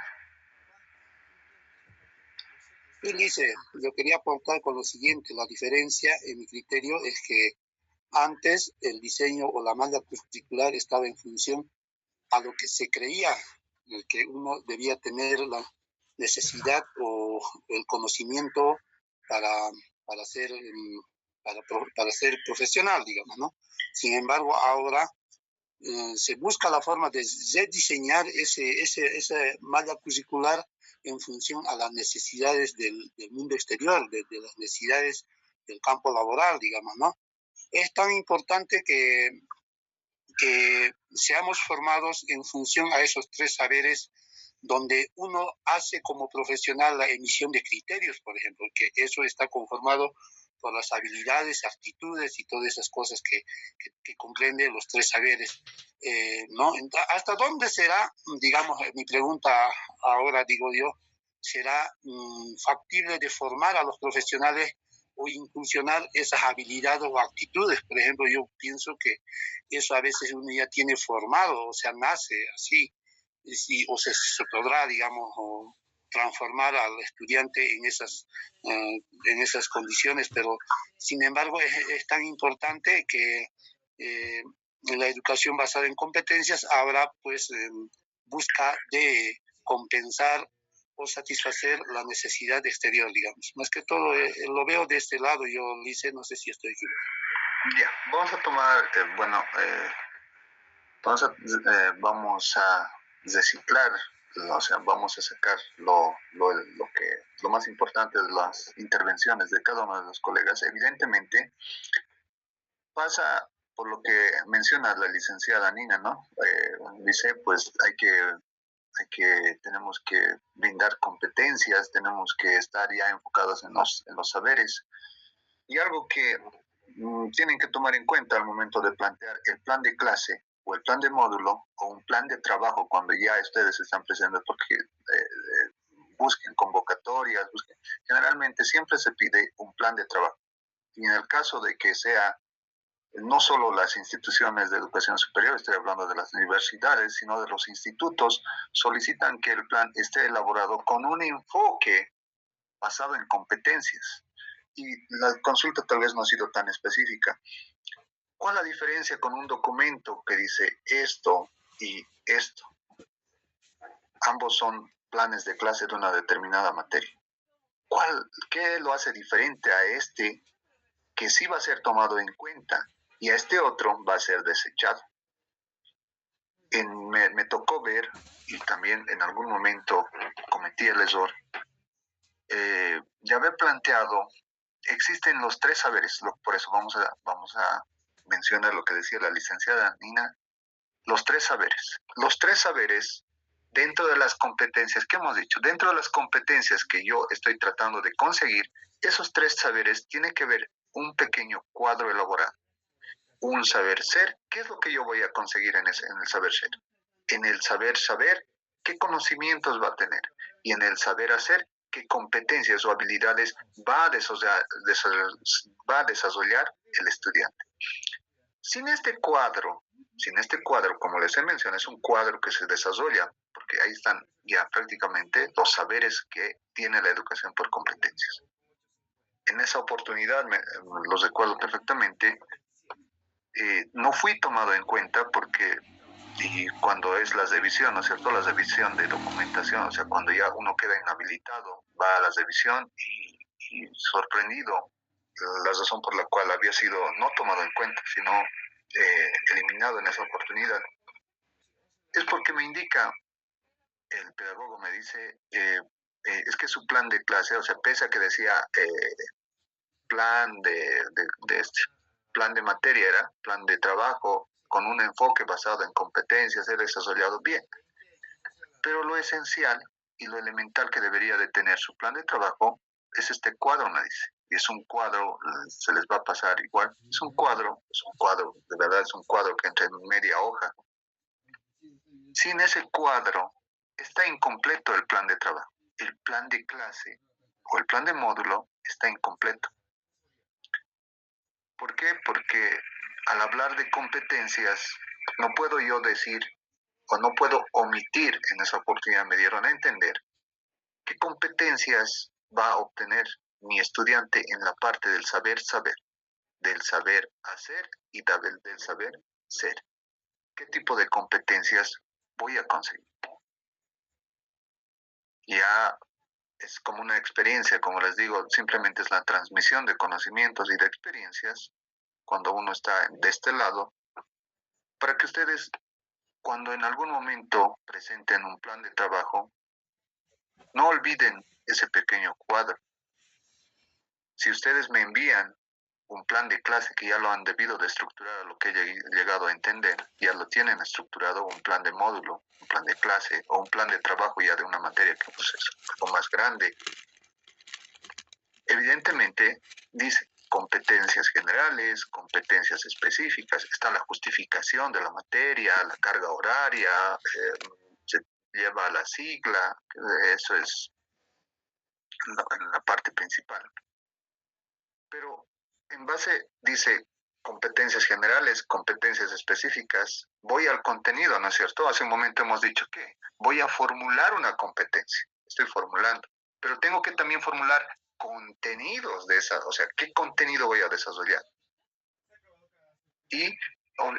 Y dice, yo quería aportar con lo siguiente: la diferencia en mi criterio es que antes el diseño o la malla curricular estaba en función a lo que se creía que uno debía tener la necesidad o el conocimiento para ser profesional, digamos, ¿no? Sin embargo, ahora se busca la forma de rediseñar esa malla curricular en función a las necesidades del mundo exterior, de las necesidades del campo laboral, digamos, ¿no? Es tan importante que seamos formados en función a esos tres saberes, donde uno hace como profesional la emisión de criterios, por ejemplo, que eso está conformado por las habilidades, actitudes y todas esas cosas que comprenden los tres saberes, ¿no? ¿Hasta dónde será, digamos, mi pregunta ahora, digo yo, será factible de formar a los profesionales o incursionar esas habilidades o actitudes? Por ejemplo, yo pienso que eso a veces uno ya tiene formado, o sea, nace así, o se podrá, digamos, o transformar al estudiante en esas condiciones, pero sin embargo es tan importante que en la educación basada en competencias ahora pues busca de compensar o satisfacer la necesidad exterior, digamos. Más que todo lo veo de este lado, yo, Lice, no sé si estoy equivocado. Ya, vamos a tomar, vamos a reciclar, o sea, vamos a sacar lo más importante de las intervenciones de cada uno de los colegas. Evidentemente, pasa por lo que menciona la licenciada Nina, ¿no? Dice, pues tenemos que brindar competencias, tenemos que estar ya enfocados en los saberes. Y algo que tienen que tomar en cuenta al momento de plantear el plan de clase o el plan de módulo o un plan de trabajo cuando ya ustedes están presentes, porque busquen convocatorias, generalmente siempre se pide un plan de trabajo. Y en el caso de que sea no solo las instituciones de educación superior, estoy hablando de las universidades, sino de los institutos, solicitan que el plan esté elaborado con un enfoque basado en competencias. Y la consulta tal vez no ha sido tan específica. ¿Cuál es la diferencia con un documento que dice esto y esto? Ambos son planes de clase de una determinada materia. ¿Qué lo hace diferente a este que sí va a ser tomado en cuenta y a este otro va a ser desechado? Me tocó ver, y también en algún momento cometí el error, de haber planteado, existen los 3 saberes, por eso vamos a mencionar lo que decía la licenciada Nina, los 3 saberes. Los 3 saberes dentro de las competencias que hemos dicho, dentro de las competencias que yo estoy tratando de conseguir, esos 3 saberes tiene que ver un pequeño cuadro elaborado. Un saber ser, ¿qué es lo que yo voy a conseguir en el saber ser? En el saber saber, ¿qué conocimientos va a tener? Y en el saber hacer, ¿qué competencias o habilidades va a desarrollar el estudiante? Sin este cuadro, como les he mencionado, es un cuadro que se desarrolla, porque ahí están ya prácticamente los saberes que tiene la educación por competencias. En esa oportunidad, los recuerdo perfectamente, no fui tomado en cuenta porque y cuando es la revisión, ¿no es cierto? La revisión de documentación, o sea, cuando ya uno queda inhabilitado, va a la revisión y sorprendido, la razón por la cual había sido no tomado en cuenta, sino eliminado en esa oportunidad, es porque me indica, el pedagogo me dice, es que su plan de clase, o sea, pese a que decía plan plan de materia, era plan de trabajo, con un enfoque basado en competencias, he desarrollado bien. Pero lo esencial y lo elemental que debería de tener su plan de trabajo es este cuadro, me dice. Y es un cuadro, se les va a pasar igual. Es un cuadro, de verdad es un cuadro que entra en media hoja. Sin ese cuadro está incompleto el plan de trabajo. El plan de clase o el plan de módulo está incompleto. ¿Por qué? Porque al hablar de competencias, no puedo yo decir o no puedo omitir, en esa oportunidad me dieron a entender, qué competencias va a obtener mi estudiante en la parte del saber saber, del saber hacer y del saber ser. ¿Qué tipo de competencias voy a conseguir? Ya es como una experiencia, como les digo, simplemente es la transmisión de conocimientos y de experiencias cuando uno está de este lado, para que ustedes, cuando en algún momento presenten un plan de trabajo, no olviden ese pequeño cuadro. Si ustedes me envían un plan de clase que ya lo han debido de estructurar a lo que he llegado a entender, ya lo tienen estructurado, un plan de módulo, un plan de clase o un plan de trabajo ya de una materia que pues, es algo más grande, evidentemente dice competencias generales, competencias específicas, está la justificación de la materia, la carga horaria, se lleva la sigla, eso es la parte principal. Pero en base, dice, competencias generales, competencias específicas, voy al contenido, ¿no es cierto? Hace un momento hemos dicho que voy a formular una competencia, estoy formulando, pero tengo que también formular contenidos de esa, o sea, ¿qué contenido voy a desarrollar? Y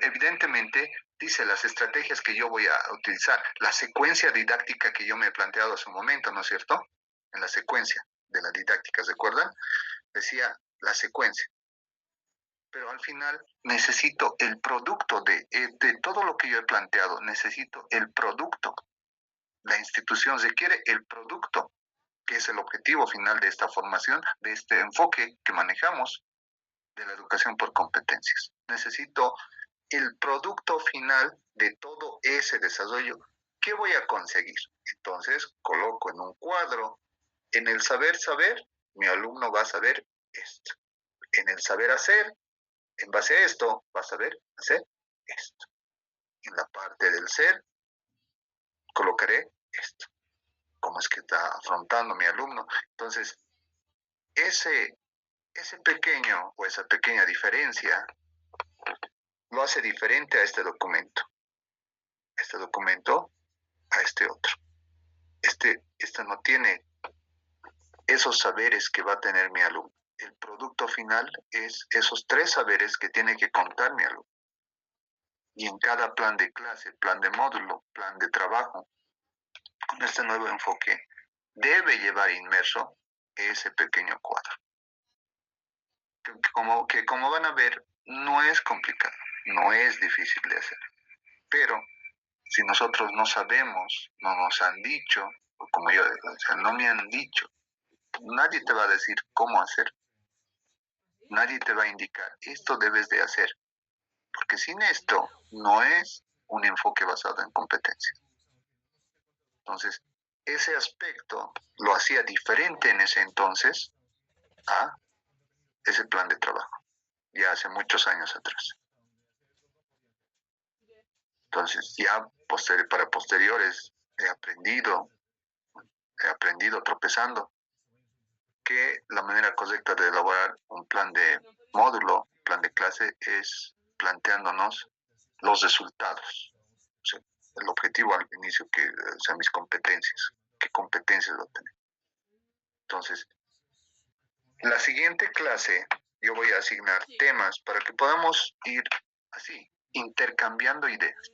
evidentemente dice las estrategias que yo voy a utilizar, la secuencia didáctica que yo me he planteado hace un momento, ¿no es cierto? En la secuencia de la didáctica, ¿se acuerdan? Decía la secuencia. Pero al final necesito el producto de todo lo que yo he planteado, necesito el producto. La institución requiere el producto, que es el objetivo final de esta formación, de este enfoque que manejamos de la educación por competencias. Necesito el producto final de todo ese desarrollo. ¿Qué voy a conseguir? Entonces coloco en un cuadro, en el saber saber, mi alumno va a saber esto. En el saber hacer, en base a esto, va a saber hacer esto. En la parte del ser, colocaré esto. ¿Cómo es que está afrontando mi alumno? Entonces, ese pequeño o esa pequeña diferencia lo hace diferente a este documento a este otro. Este no tiene esos saberes que va a tener mi alumno. El producto final es esos 3 saberes que tiene que contar mi alumno. Y en cada plan de clase, plan de módulo, plan de trabajo, con este nuevo enfoque, debe llevar inmerso ese pequeño cuadro. Que como van a ver, no es complicado, no es difícil de hacer. Pero si nosotros no sabemos, no nos han dicho, o como yo digo, o sea, no me han dicho, nadie te va a decir cómo hacer. Nadie te va a indicar, esto debes de hacer. Porque sin esto no es un enfoque basado en competencias. Entonces, ese aspecto lo hacía diferente en ese entonces a ese plan de trabajo, ya hace muchos años atrás. Entonces, ya para posteriores he aprendido tropezando que la manera correcta de elaborar un plan de módulo, plan de clase, es planteándonos los resultados. O sea, el objetivo al inicio, que sean mis competencias. ¿Qué competencias voy a tener? Entonces, la siguiente clase yo voy a asignar temas para que podamos ir así, intercambiando ideas.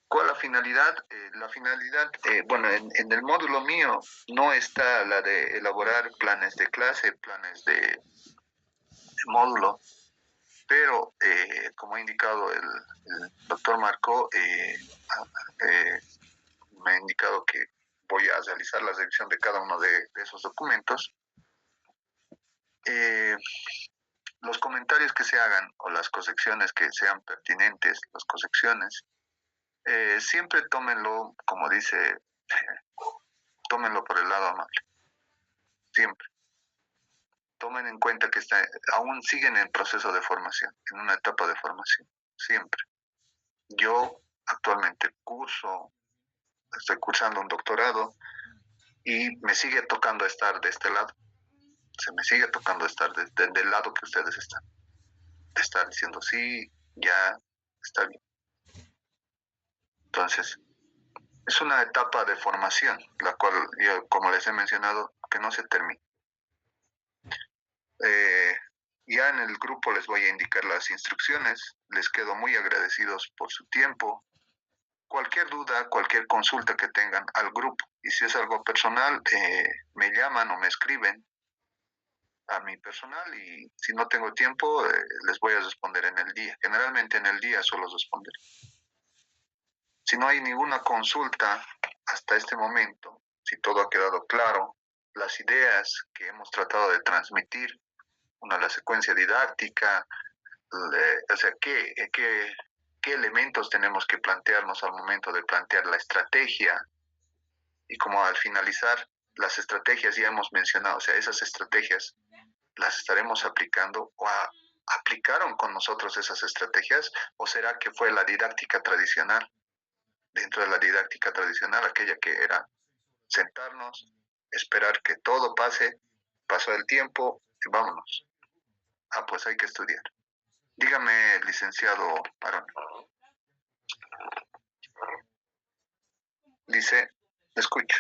¿Cuál es la finalidad? Bueno, en el módulo mío no está la de elaborar planes de clase, planes de módulo, pero como ha indicado el doctor Marco, me ha indicado que voy a realizar la revisión de cada uno de esos documentos. Los comentarios que se hagan o las correcciones que sean pertinentes, las correcciones, siempre tómenlo, como dice, tómenlo por el lado amable. Siempre. Tomen en cuenta que aún siguen en proceso de formación, en una etapa de formación. Siempre. Yo actualmente estoy cursando un doctorado y me sigue tocando estar de este lado. Se me sigue tocando estar del lado que ustedes están. De estar diciendo, sí, ya está bien. Entonces, es una etapa de formación, la cual yo, como les he mencionado, que no se termina. Ya en el grupo les voy a indicar las instrucciones. Les quedo muy agradecidos por su tiempo. Cualquier duda, cualquier consulta que tengan al grupo, y si es algo personal, me llaman o me escriben a mi personal, y si no tengo tiempo, les voy a responder en el día. Generalmente en el día suelo responder. Si no hay ninguna consulta hasta este momento, si todo ha quedado claro, las ideas que hemos tratado de transmitir, la secuencia didáctica, o sea, qué elementos tenemos que plantearnos al momento de plantear la estrategia, y como al finalizar las estrategias ya hemos mencionado, o sea, esas estrategias las estaremos aplicando, o aplicaron con nosotros esas estrategias, o será que fue la didáctica tradicional. Dentro de la didáctica tradicional, aquella que era sentarnos, esperar que todo pase, pasó el tiempo y vámonos. Pues hay que estudiar. Dígame, licenciado Parón. Dice, escucho.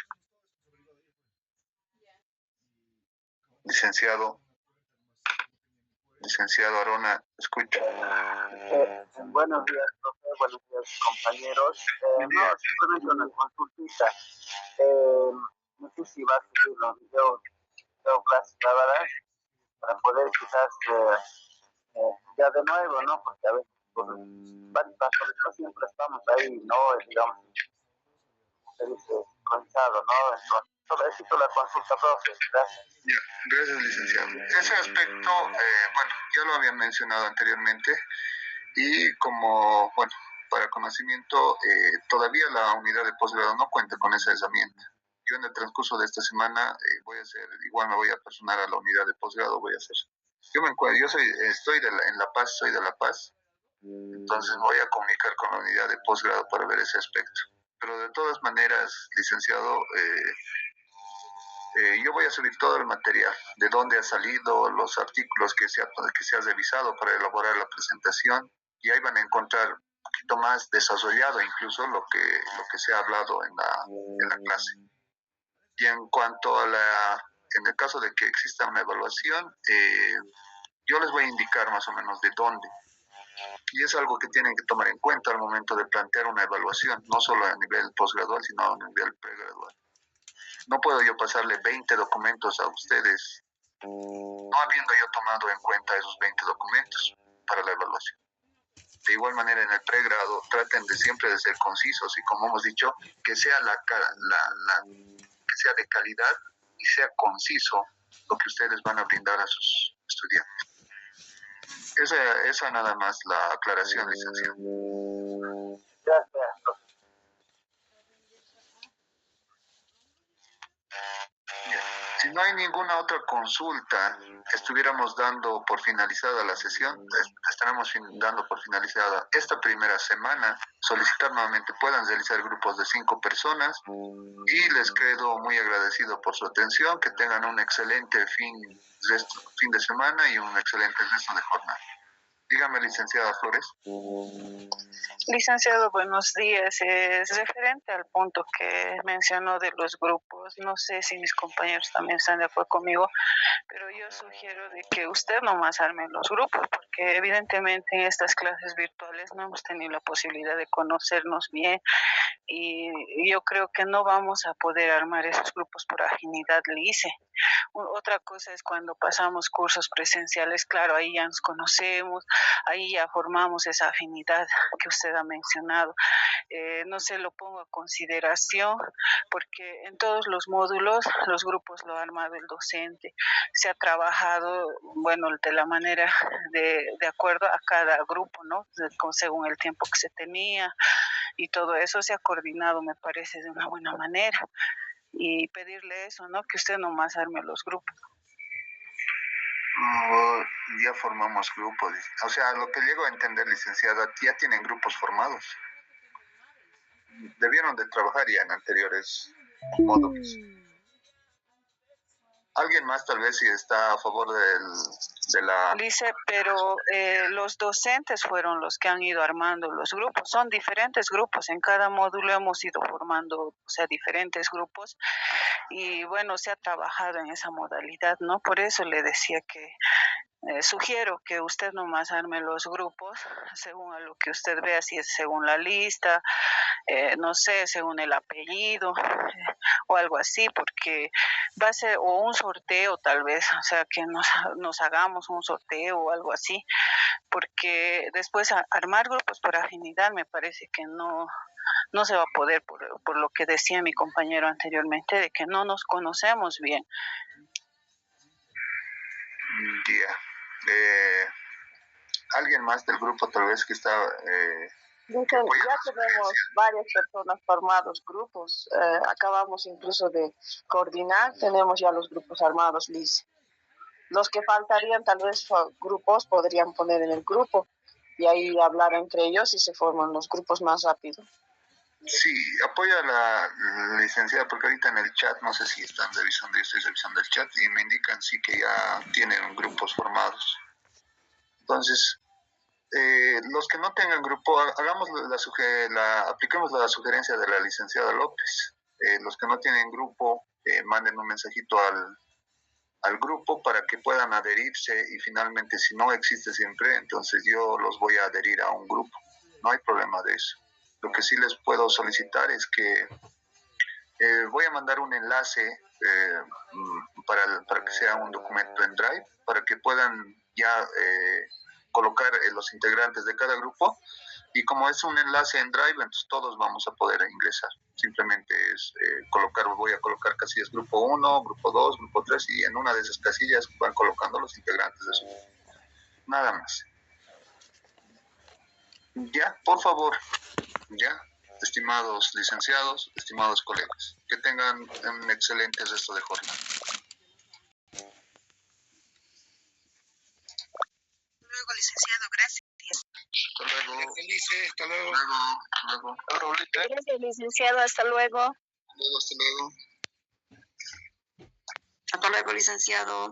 Licenciado Arona, escucho. Buenos días, profe. Buenos días, compañeros. No, simplemente una consultita. No sé si va a subir los videos clases grabadas para poder quizás ya de nuevo, ¿no? Porque a veces por varios factores no siempre estamos ahí, ¿no? Digamos, se dice sincronizado, ¿no? Entonces, solo necesito la consulta, profe. Gracias. Ya, gracias, licenciado. Ese aspecto, bueno, ya lo habían mencionado anteriormente, y como, bueno, para conocimiento, todavía la unidad de posgrado no cuenta con esa herramienta. Yo en el transcurso de esta semana igual me voy a personar a la unidad de posgrado, voy a hacer. Estoy en La Paz, soy de La Paz, entonces voy a comunicar con la unidad de posgrado para ver ese aspecto. Pero de todas maneras, licenciado, Yo voy a subir todo el material, de dónde ha salido, los artículos que se ha revisado para elaborar la presentación, y ahí van a encontrar un poquito más desarrollado incluso lo que se ha hablado en la clase. Y en cuanto a en el caso de que exista una evaluación, yo les voy a indicar más o menos de dónde. Y es algo que tienen que tomar en cuenta al momento de plantear una evaluación, no solo a nivel posgradual, sino a nivel pregradual. No puedo yo pasarle 20 documentos a ustedes, no habiendo yo tomado en cuenta esos 20 documentos para la evaluación. De igual manera, en el pregrado, traten de siempre de ser concisos y, como hemos dicho, que sea, que sea de calidad y sea conciso lo que ustedes van a brindar a sus estudiantes. Esa nada más la aclaración, licenciado. Gracias. Si no hay ninguna otra consulta, estuviéramos dando por finalizada la sesión, estaremos dando por finalizada esta primera semana. Solicitar nuevamente puedan realizar grupos de 5 personas y les quedo muy agradecido por su atención. Que tengan un excelente fin de semana y un excelente resto de jornada. Dígame, licenciada Flores. Licenciado, buenos días. Es referente al punto que mencionó de los grupos. No sé si mis compañeros también están de acuerdo conmigo, pero yo sugiero de que usted nomás arme los grupos, porque evidentemente en estas clases virtuales no hemos tenido la posibilidad de conocernos bien, y yo creo que no vamos a poder armar esos grupos por afinidad LICE. Otra cosa es cuando pasamos cursos presenciales, claro, ahí ya nos conocemos, ahí ya formamos esa afinidad que usted ha mencionado. No se lo pongo a consideración, porque en todos los módulos los grupos lo ha armado el docente. Se ha trabajado, bueno, de la manera de acuerdo a cada grupo, ¿no? Según el tiempo que se tenía, y todo eso se ha coordinado, me parece, de una buena manera. Y pedirle eso, ¿no? Que usted nomás arme los grupos. Ya formamos grupos. O sea, lo que llego a entender, licenciada, ya tienen grupos formados. Debieron de trabajar ya en anteriores módulos. ¿Alguien más tal vez si está a favor de la...? Lice, pero los docentes fueron los que han ido armando los grupos. Son diferentes grupos. En cada módulo hemos ido formando, o sea, diferentes grupos. Y bueno, se ha trabajado en esa modalidad, ¿no? Por eso le decía que sugiero que usted nomás arme los grupos según a lo que usted vea, si es según la lista, no sé, según el apellido o algo así, porque va a ser o un sorteo tal vez, o sea, que nos hagamos un sorteo o algo así, porque después armar grupos por afinidad me parece que no se va a poder, por lo que decía mi compañero anteriormente, de que no nos conocemos bien. Yeah. ¿Alguien más del grupo tal vez que está...? Ya tenemos varias personas formados grupos, acabamos incluso de coordinar, tenemos ya los grupos armados, Liz. Los que faltarían tal vez grupos podrían poner en el grupo y ahí hablar entre ellos y se forman los grupos más rápido. Sí, apoyo a la licenciada porque ahorita en el chat, no sé si están revisando, yo estoy revisando el chat y me indican sí que ya tienen grupos formados. Entonces, los que no tengan grupo, apliquemos la sugerencia de la licenciada López. Los que no tienen grupo, manden un mensajito al grupo para que puedan adherirse y finalmente si no existe siempre, entonces yo los voy a adherir a un grupo. No hay problema de eso. Lo que sí les puedo solicitar es que voy a mandar un enlace para que sea un documento en Drive, para que puedan ya colocar los integrantes de cada grupo, y como es un enlace en Drive, entonces todos vamos a poder ingresar. Simplemente es voy a colocar casillas grupo 1, grupo 2, grupo 3, y en una de esas casillas van colocando los integrantes de su grupo. Nada más. Ya, por favor, ya. Estimados licenciados, estimados colegas, que tengan un excelente resto de jornada. Luego, licenciado, gracias. Hasta luego. Hasta luego. Gracias, licenciado. Hasta luego. Hasta luego. Hasta luego, licenciado.